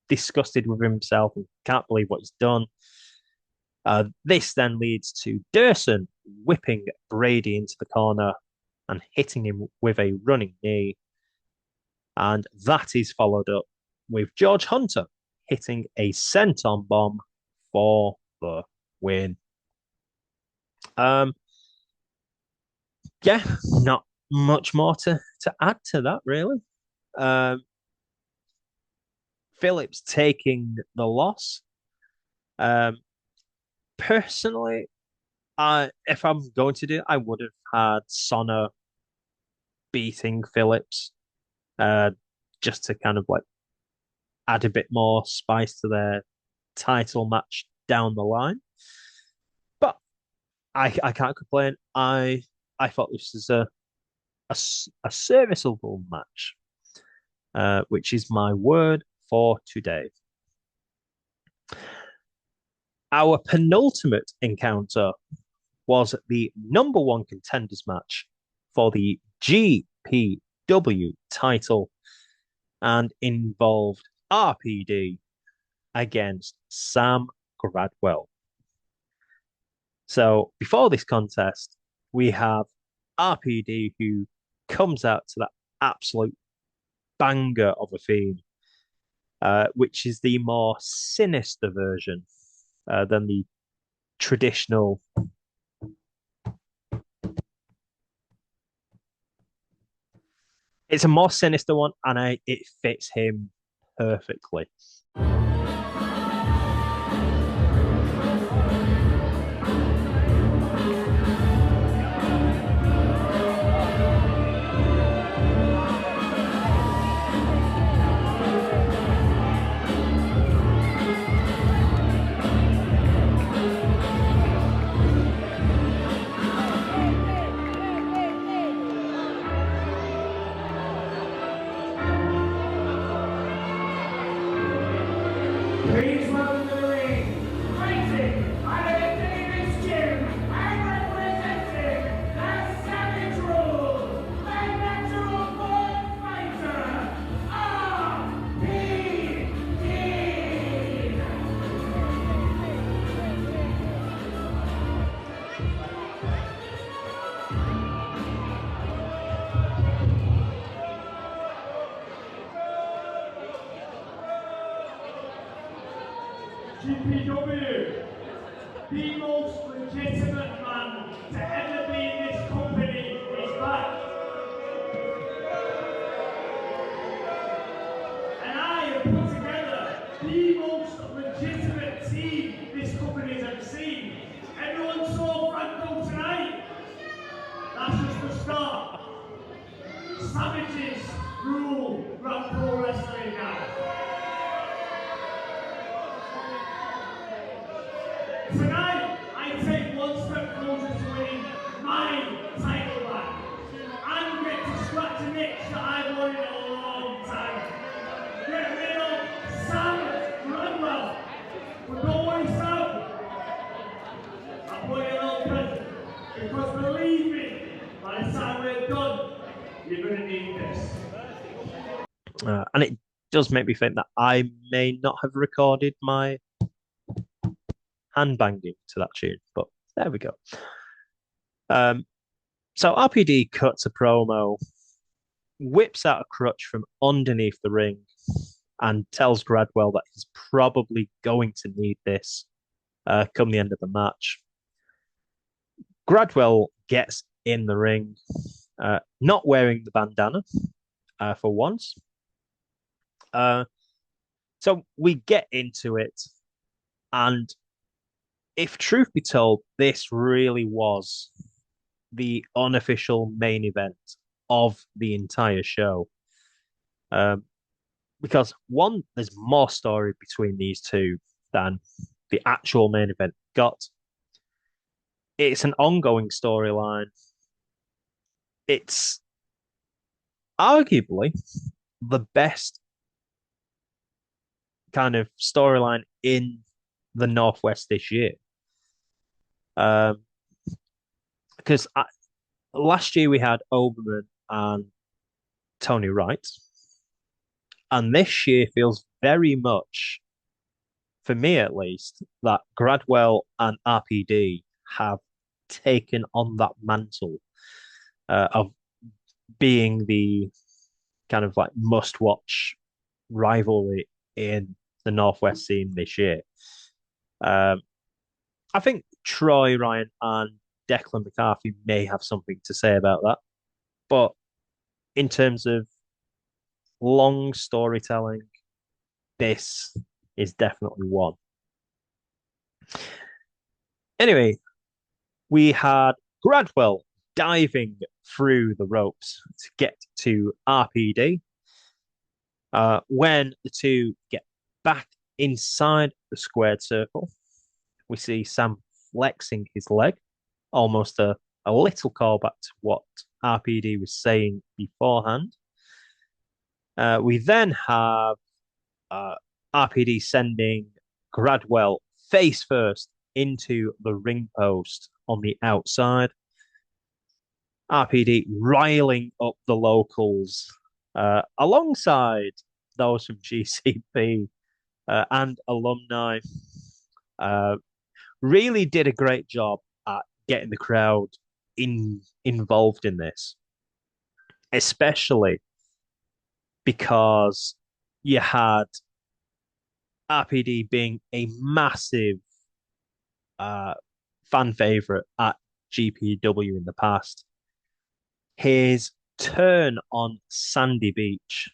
disgusted with himself and can't believe what he's done. This then leads to Durson whipping Brady into the corner and hitting him with a running knee. And that is followed up with George Hunter hitting a senton bomb for the win. Yeah, not much more to add to that, really. Um, Phillips taking the loss. Um, Personally, if I'm going to do it, I would have had Sonner beating Phillips, uh, just to kind of like add a bit more spice to their title match down the line. But I can't complain. I thought this was a serviceable match, which is my word for today. Our penultimate encounter was the #1 Contenders match for the GPW title and involved RPD against Sam Gradwell. So before this contest, we have RPD who comes out to that absolute banger of a theme, which is the more sinister version than the traditional. It's a more sinister one, and it fits him perfectly. Please welcome to the ring, fighting out of the Davis Gym and representing the Savage Rules, the natural born fighter, RPD. GPW, the most legitimate man to ever be in this company, is back. And I have put together the most legitimate team this company has ever seen. Everyone saw Franco tonight. That's just the start. Savages rule Pro Wrestling now. Tonight, I take one step closer to winning my title back. And it does make me think that I may not have recorded my hand banging to that tune, but there we go. Um, so RPD cuts a promo, whips out a crutch from underneath the ring, and tells Gradwell that he's probably going to need this come the end of the match. Gradwell gets in the ring, not wearing the bandana for once. So we get into it, and if truth be told, this really was the unofficial main event of the entire show. Um, because one, there's more story between these two than the actual main event got. It's an ongoing storyline. It's arguably the best kind of storyline in the Northwest this year. Um, because last year we had Oberman and Tony Wright, and this year feels very much, for me at least, that Gradwell and RPD have taken on that mantle of being the kind of like must-watch rivalry in the Northwest scene this year. Um, I think Troy Ryan and Declan McCarthy may have something to say about that, but in terms of long storytelling, this is definitely one. Anyway, we had Gradwell diving through the ropes to get to RPD. When the two get back inside the squared circle, we see Sam flexing his leg, almost a little callback to what RPD was saying beforehand. We then have RPD sending Gradwell face first into the ring post on the outside. RPD riling up the locals alongside those from GCP and alumni. Really did a great job at getting the crowd involved in this, especially because you had RPD being a massive fan favorite at GPW in the past. His turn on Sandy Beach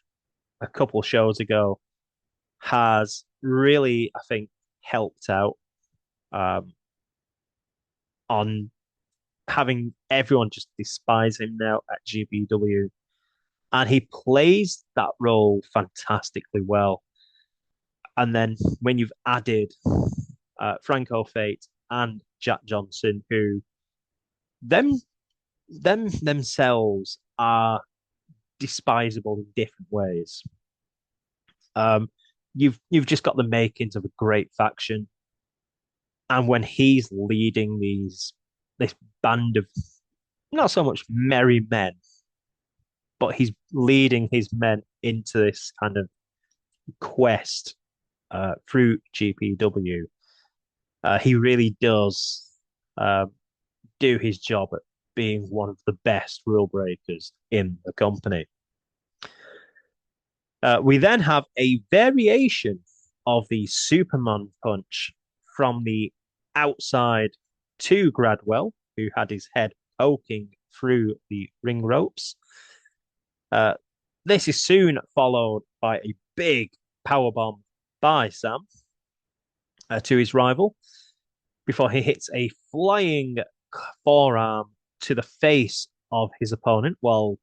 a couple shows ago has really, I think, helped out on having everyone just despise him now at GPW. And he plays that role fantastically well. And then when you've added Franco Fate and Jack Johnson, who them themselves are despisable in different ways. You've just got the makings of a great faction, and when he's leading this band of not so much merry men, but he's leading his men into this kind of quest through GPW. He really does do his job at being one of the best rule breakers in the company. We then have a variation of the Superman punch from the outside to Gradwell, who had his head poking through the ring ropes. This is soon followed by a big powerbomb by Sam to his rival before he hits a flying forearm to the face of his opponent while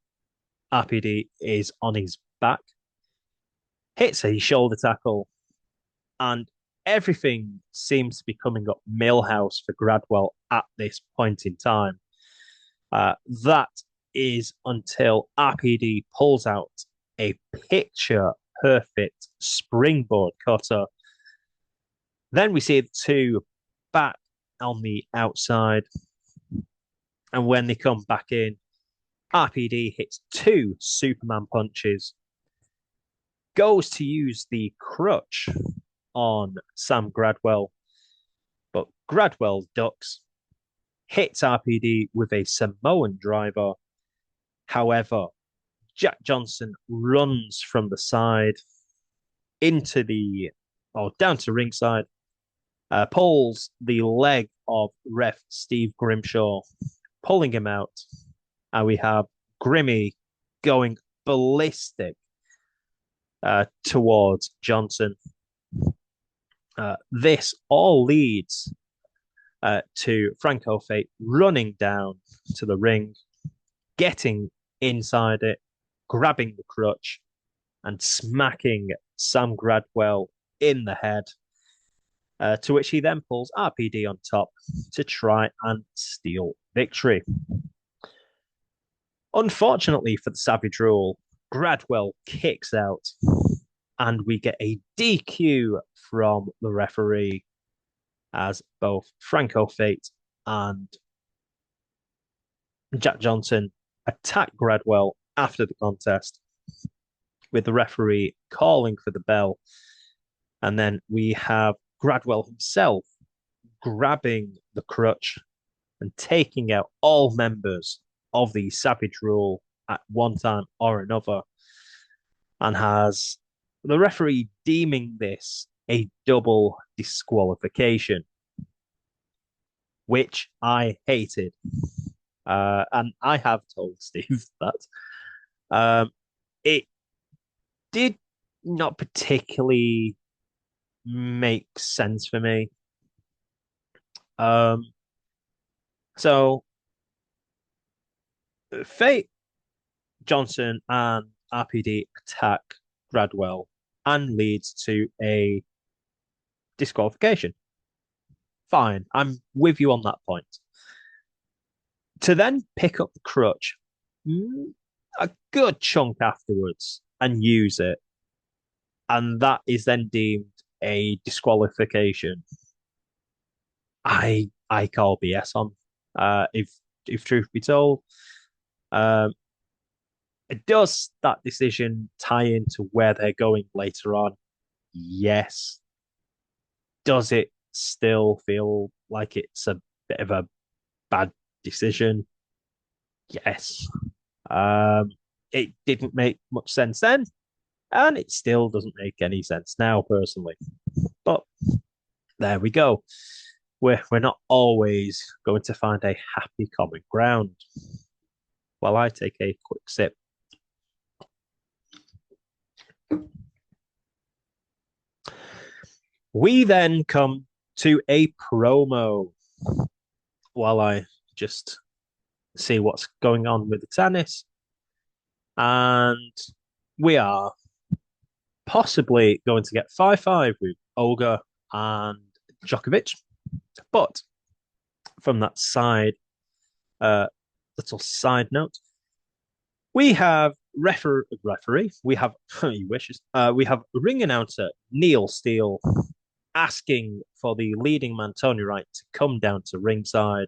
RPD is on his back. Hits a shoulder tackle, and everything seems to be coming up Millhouse for Gradwell at this point in time. That is until RPD pulls out a picture perfect springboard cutter. Then we see the two back on the outside. And when they come back in, RPD hits two Superman punches. goes to use the crutch on Sam Gradwell, but Gradwell ducks, hits RPD with a Samoan driver. However, Jack Johnson runs from the side into the or down to ringside, pulls the leg of ref Steve Grimshaw, pulling him out, and we have Grimmy going ballistic towards Johnson. This all leads to Franco Fate running down to the ring, getting inside it, grabbing the crutch, and smacking Sam Gradwell in the head. To which he then pulls RPD on top to try and steal victory. Unfortunately for the Savage Rule, Gradwell kicks out, and we get a DQ from the referee as both Franco Fate and Jack Johnson attack Gradwell after the contest, with the referee calling for the bell. And then we have Gradwell himself grabbing the crutch and taking out all members of the Savage Rule at one time or another, and has the referee deeming this a double disqualification, which I hated. And I have told Steve that it did not particularly make sense for me. So Fate, Johnson, and RPD attack Gradwell and leads to a disqualification. Fine, I'm with you on that point. To then pick up the crutch a good chunk afterwards and use it, and that is then deemed a disqualification. I call BS on. If truth be told, does that decision tie into where they're going later on? Yes. Does it still feel like it's a bit of a bad decision? Yes. It didn't make much sense then, and it still doesn't make any sense now, personally. But there we go. We're not always going to find a happy common ground. While I take a quick sip. We then come to a promo while I just see what's going on with the tennis. And we are possibly going to get 5-5 with Olga and Djokovic. But from that side, little side note, we have referee. We have he wishes. We have ring announcer Neil Steele asking for the leading man Tony Wright to come down to ringside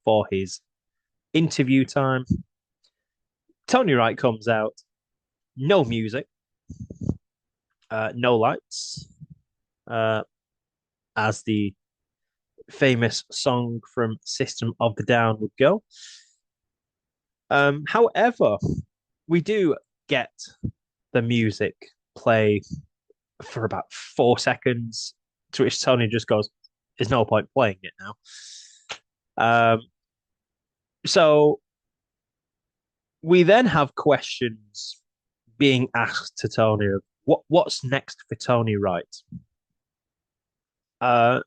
for his interview time. Tony Wright comes out, no music, no lights, as the famous song from System of the Down would go. However, we do get the music play for about 4 seconds, to which Tony just goes, "There's no point playing it now." So we then have questions being asked to Tony of what's next for Tony Wright. And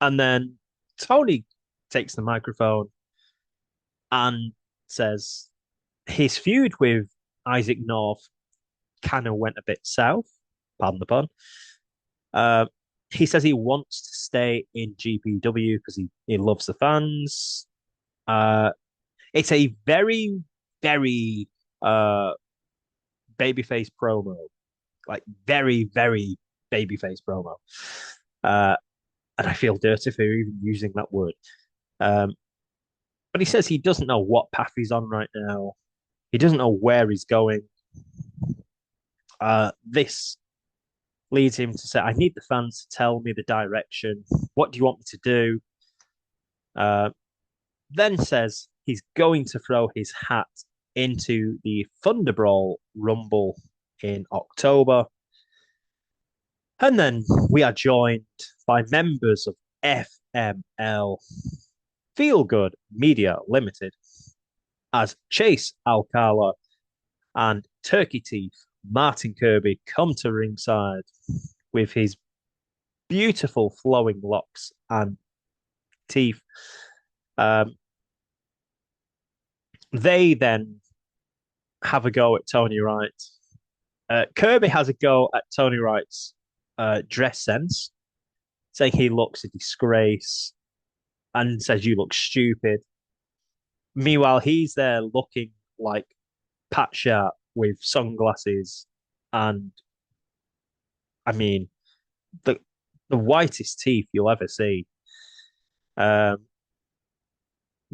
then Tony takes the microphone and says his feud with Isaac North kind of went a bit south, pardon the pun. He says he wants to stay in GPW because he loves the fans. It's a very, very babyface promo, like very, very babyface promo. And I feel dirty for even using that word. But he says he doesn't know what path he's on right now. He doesn't know where he's going. This leads him to say, I need the fans to tell me the direction. What do you want me to do? Uh, then says he's going to throw his hat into the THUNDERBRAWL Rumble in October. And then we are joined by members of FML, Feel Good Media Limited, as Chase Alcala and Turkey Teeth Martin Kirby come to ringside with his beautiful flowing locks and teeth. They then have a go at Tony Wright. Kirby has a go at Tony Wright's dress sense, saying he looks a disgrace and says, you look stupid. Meanwhile, he's there looking like Pat Sharp with sunglasses and, I mean, the whitest teeth you'll ever see.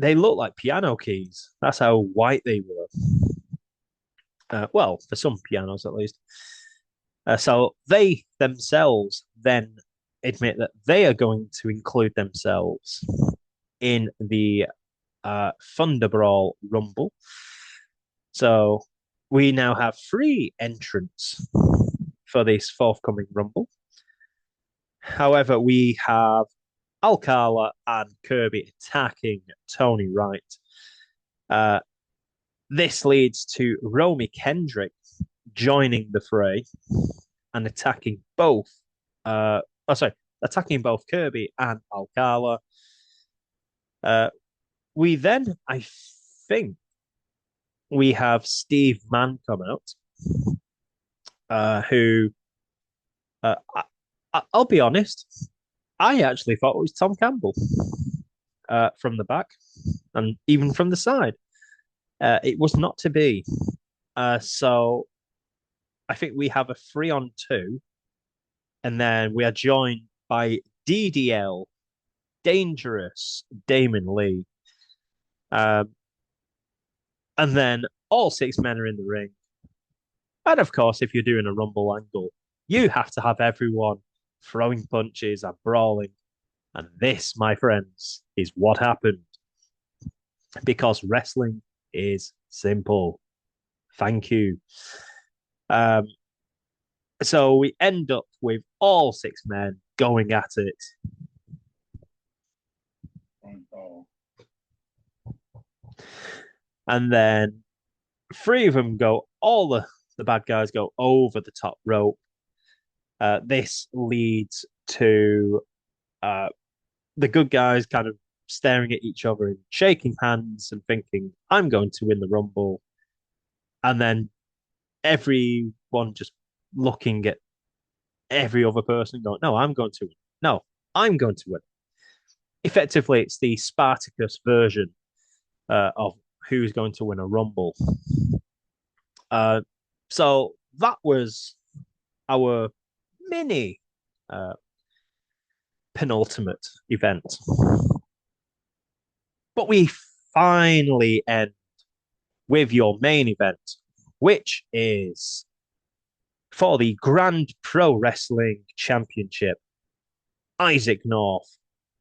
They look like piano keys. That's how white they were. Well, for some pianos at least. So they themselves then admit that they are going to include themselves in the THUNDERBRAWL Rumble. So we now have 3 entrants for this forthcoming Rumble. However, we have Alcala and Kirby attacking Tony Wright. This leads to Romy Kendrick joining the fray and attacking both. Attacking both Kirby and Alcala. We then, I think, we have Steve Mann come out, who, I'll be honest, I actually thought it was Tom Campbell from the back and even from the side. It was not to be. So I think we have a 3-on-2, and then we are joined by DDL, Dangerous Damon Lee. And then all 6 men are in the ring. And of course, if you're doing a Rumble angle, you have to have everyone throwing punches and brawling. And this, my friends, is what happened. Because wrestling is simple. Thank you. So we end up with all 6 men going at it. And then 3 of them go, all the bad guys go over the top rope. This leads to the good guys kind of staring at each other and shaking hands and thinking, I'm going to win the Rumble. And then everyone just looking at every other person going, no, I'm going to win. No, I'm going to win. Effectively, it's the Spartacus version of who's going to win a Rumble. So that was our mini penultimate event. But we finally end with your main event, which is for the Grand Pro Wrestling Championship, Isaac North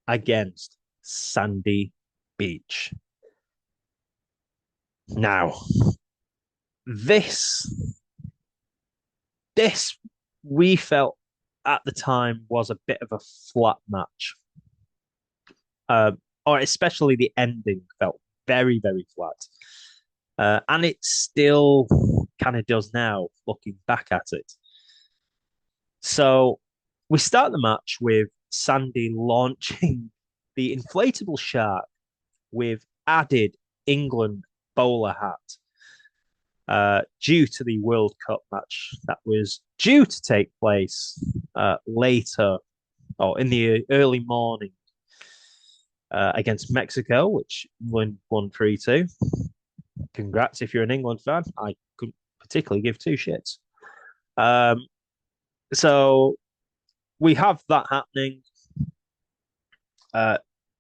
against Sandy Beach. Now, this we felt at the time was a bit of a flat match. Or especially the ending felt very, very flat. And it still kind of does now, looking back at it. So we start the match with Sandy launching the inflatable shark with added England bowler hat due to the World Cup match that was due to take place later or in the early morning against Mexico, which England won 3-2. Congrats if you're an England fan. I couldn't particularly give 2 shits. So we have that happening.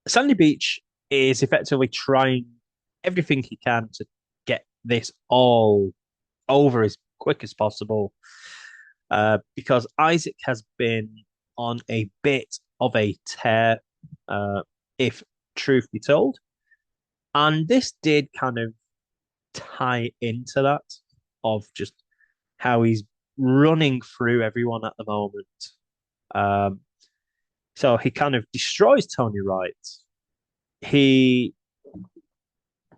Sandy Beach is effectively trying everything he can to get this all over as quick as possible. because Isaac has been on a bit of a tear, uh, if truth be told. And this did kind of tie into that of just how he's running through everyone at the moment. Um, so he kind of destroys Tony Wright. He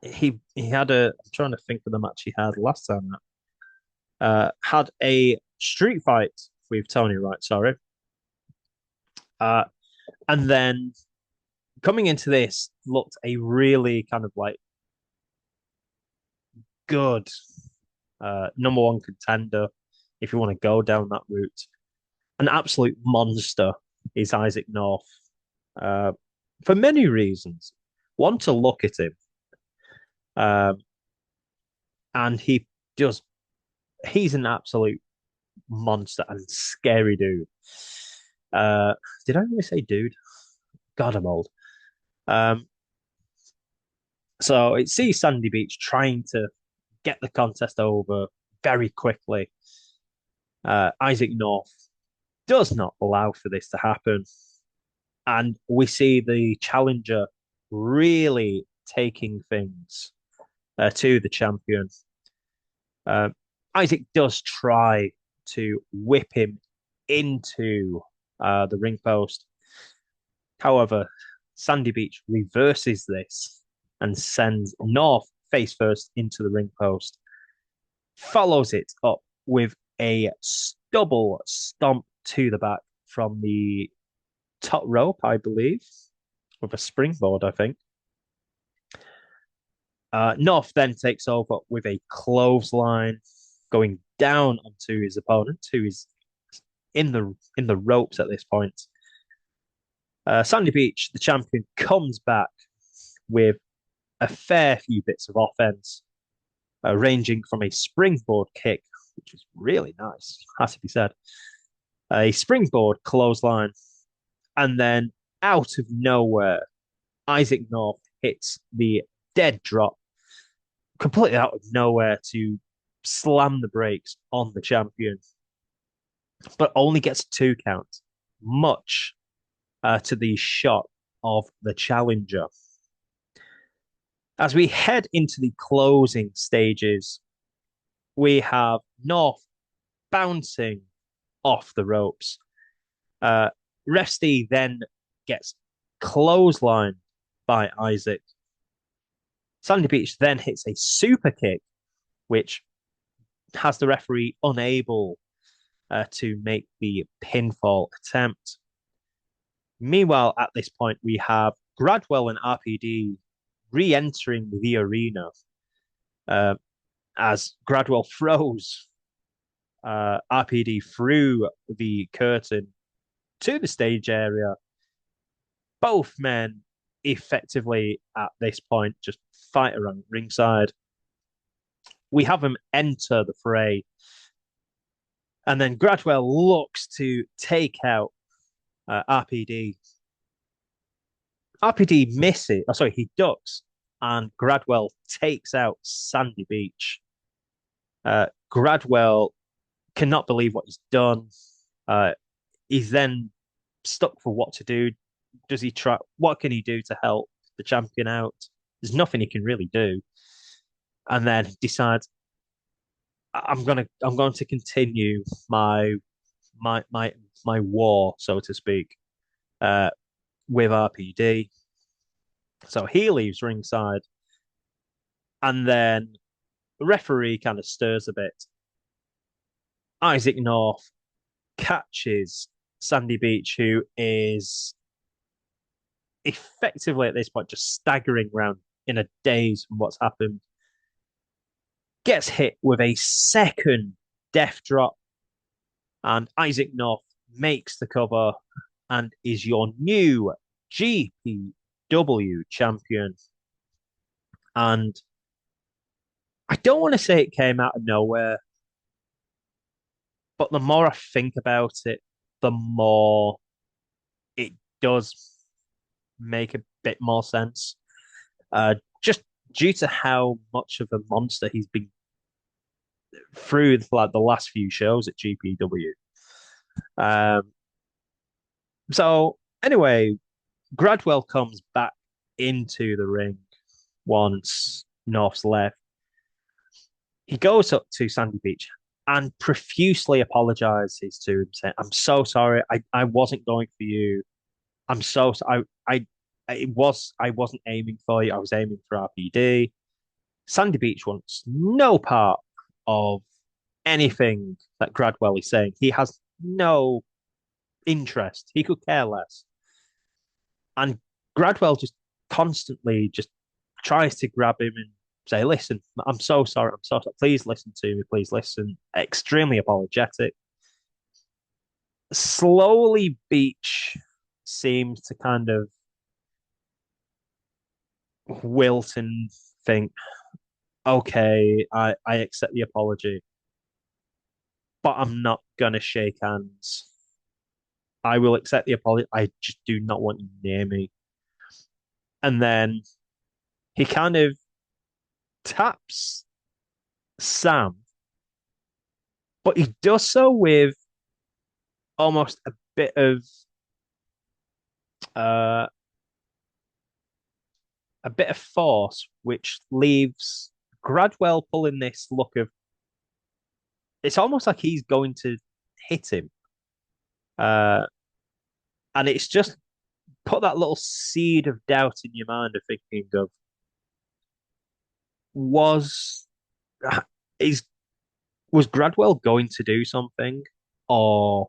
he had a. I'm trying to think of the match he had last time. Had a street fight with Tony Wright. Sorry, uh, and then coming into this looked a really kind of like good number 1 contender if you want to go down that route. An absolute monster is Isaac North uh, for many reasons. One, to look at him, um, and he's an absolute monster and scary dude. Uh, did I really say dude? God, I'm old. Um, so it sees Sandy Beach trying to get the contest over very quickly. Isaac North does not allow for this to happen. And we see the challenger really taking things to the champion. Uh, Isaac does try to whip him into the ring post. However, Sandy Beach reverses this and sends North face first into the ring post, follows it up with a double stomp to the back from the top rope, I believe, with a springboard, I think. North then takes over with a clothesline, going down onto his opponent, who is in the ropes at this point. Sandy Beach, the champion, comes back with a fair few bits of offense, ranging from a springboard kick, which is really nice, has to be said, a springboard clothesline, and then out of nowhere, Isaac North hits the dead drop completely out of nowhere to slam the brakes on the champion, but only gets a 2 count, much to the shock of the challenger. As we head into the closing stages, we have North bouncing off the ropes. Resty then gets clotheslined by Isaac. Sandy Beach then hits a super kick, which has the referee unable to make the pinfall attempt. Meanwhile, at this point, we have Gradwell and RPD re-entering the arena uh, as Gradwell throws RPD through the curtain to the stage area. Both men effectively at this point just fight around ringside. We have them enter the fray. And then Gradwell looks to take out RPD. RPD misses. Oh, sorry, he ducks. And Gradwell takes out Sandy Beach. Gradwell cannot believe what he's done. He's then stuck for what to do. Does he try? What can he do to help the champion out? There's nothing he can really do. And then decides, I'm going to continue my war, so to speak, with RPD. So he leaves ringside, and then the referee kind of stirs a bit. Isaac North catches Sandy Beach, who is effectively at this point just staggering around in a daze from what's happened. Gets hit with a second death drop, and Isaac North makes the cover and is your new GPW champion. And I don't want to say it came out of nowhere, but the more I think about it, the more it does make a bit more sense. Just due to how much of a monster he's been through like the last few shows at GPW. Um, so anyway, Gradwell comes back into the ring once North's left. He goes up to Sandy Beach and profusely apologizes to him, saying, "I'm so sorry. I wasn't going for you. I'm so I wasn't aiming for you. I was aiming for RPD." Sandy Beach wants no part of anything that Gradwell is saying. He has no interest. He could care less. And Gradwell just constantly just tries to grab him and say, "Listen, I'm so sorry. I'm so sorry. Please listen to me. Please listen." Extremely apologetic. Slowly, Beach seems to kind of wilt and think, "Okay, I accept the apology, but I'm not going to shake hands. I will accept the apology. I just do not want you near me." And then he kind of taps Sam, but he does so with almost bit of uh, a bit of force, which leaves Gradwell pulling this look of it's almost like he's going to hit him. Uh, and it's just put that little seed of doubt in your mind of thinking of was is was Gradwell going to do something, or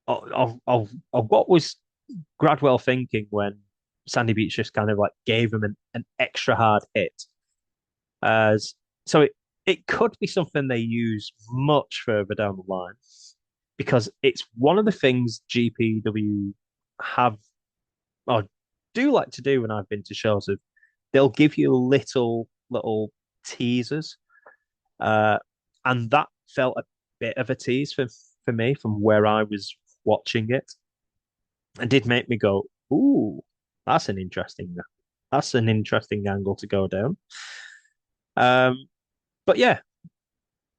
or what was Gradwell thinking when Sandy Beach just kind of like gave him an extra hard hit? As so it could be something they use much further down the line because it's one of the things GPW have or do like to do when I've been to shows of they'll give you little teasers, uh, and that felt a bit of a tease for me from where I was watching it, and did make me go, "Ooh, that's an interesting that's an interesting angle to go down." Um, but yeah,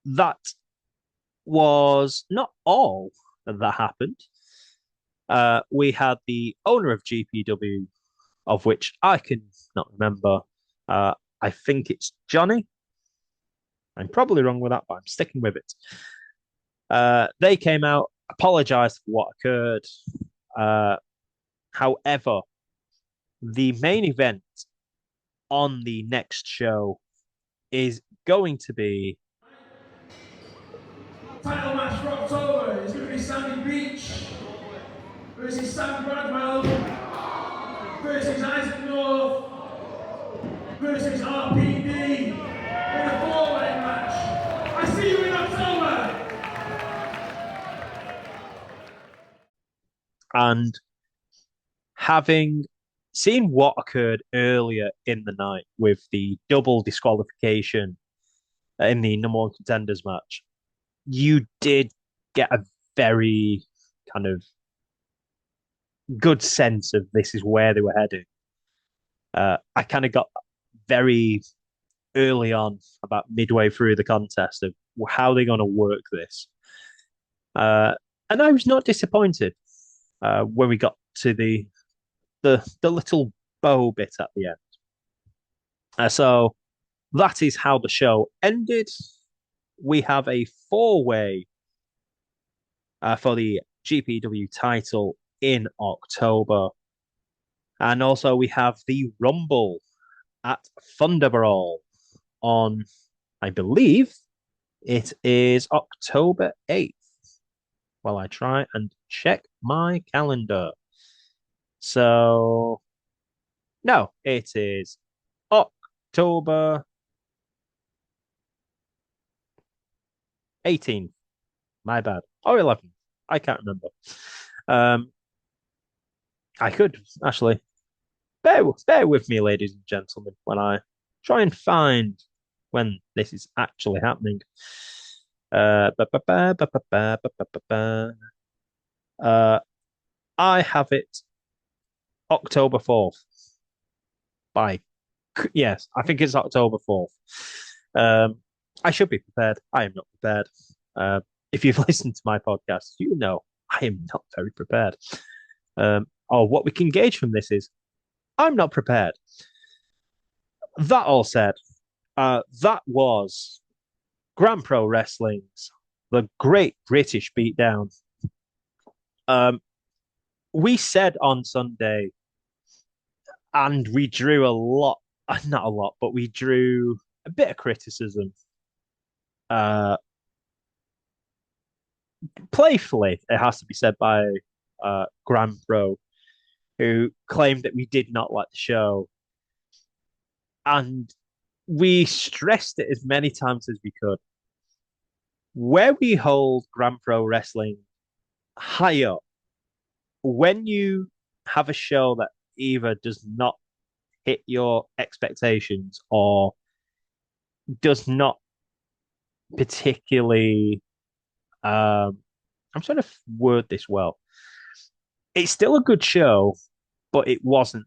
that was not all that happened. We had the owner of GPW, of which I can not remember. I think it's Johnny. I'm probably wrong with that, but I'm sticking with it. They came out, apologized for what occurred. Uh, However, the main event on the next show is going to be Title match for October is going to be Sandy Beach versus Sam Gradwell versus Isaac North versus RPD in a four-way match. I see you in October. and having seen what occurred earlier in the night with the double disqualification in the No.1 Contenders match, you did get a very kind of good sense of this is where they were heading. I kind of got very early on, about midway through the contest, of how they're going to work this. And I was not disappointed when we got to the little bow bit at the end. So that is how the show ended. We have a four-way for the GPW title in October. And also we have the Rumble at THUNDERBRAWL on, I believe, it is October 8th. While I try and check my calendar. So, no, it is October 18th. My bad. Or 11th. I can't remember. Um, I could actually bear with me, ladies and gentlemen, when I try and find when this is actually happening. Ba, ba, ba, ba, ba, ba, ba, ba, ba, ba. I have it October 4th. By yes, I think it's October 4th. I should be prepared. I am not prepared. Uh, if you've listened to my podcast, you know I am not very prepared. Or what we can gauge from this is I'm not prepared. That all said, that was Grand Pro Wrestling's The Great British Beatdown. We said on Sunday, and we drew a lot, not a lot, but we drew a bit of criticism. Playfully, it has to be said by Grand Pro, who claimed that we did not like the show. And we stressed it as many times as we could. Where we hold Grand Pro Wrestling high up, when you have a show that either does not hit your expectations or does not particularly, I'm trying to word this well. It's still a good show, but it wasn't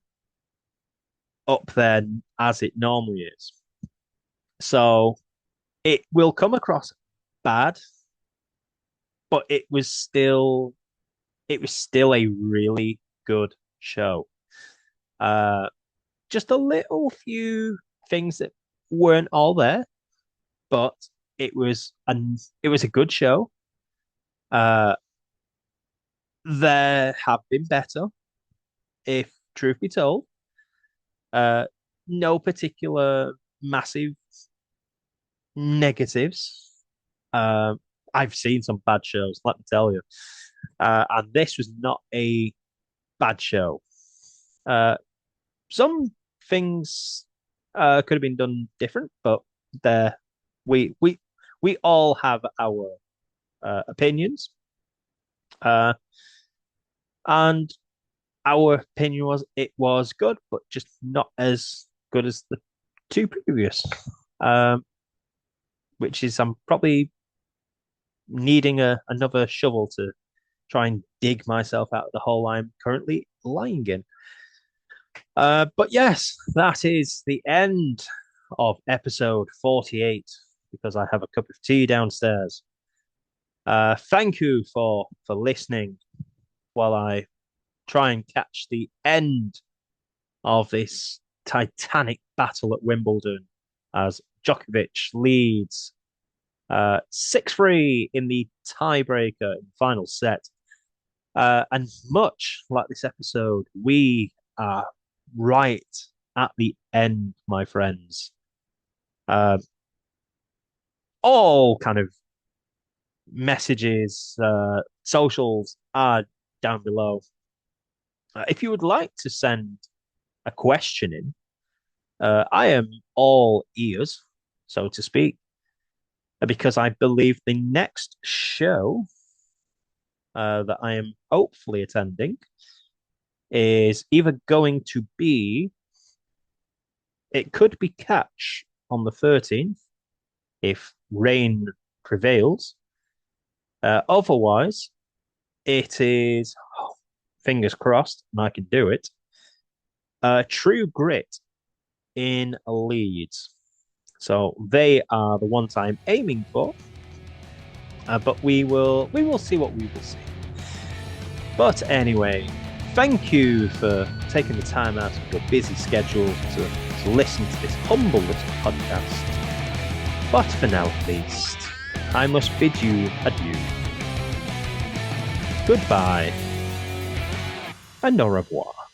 up there as it normally is. So it will come across bad, but it was still a really good show. Just a little few things that weren't all there, but it was a good show. Uh, there have been better, if truth be told. Uh, no particular massive negatives. I've seen some bad shows, let me tell you. And this was not a bad show. Some things could have been done different, but there we all have our opinions. And our opinion was it was good, but just not as good as the two previous. Which is I'm probably needing another shovel to try and dig myself out of the hole I'm currently lying in. But yes, that is the end of episode 48 because I have a cup of tea downstairs. Thank you for listening while I try and catch the end of this titanic battle at Wimbledon as Djokovic leads 6-3 in the tiebreaker in the final set. And much like this episode, we are right at the end, my friends. All kind of messages, socials are down below. If you would like to send a question in, I am all ears, so to speak, because I believe the next show that I am hopefully attending is either going to be, it could be Catch on the 13th if rain prevails. Otherwise, it is, fingers crossed, and I can do it, True Grit in Leeds. So they are the ones I'm aiming for. But we will see what we will see. But anyway, thank you for taking the time out of your busy schedule to listen to this humble little podcast. But for now at least, I must bid you adieu. Goodbye, and au revoir.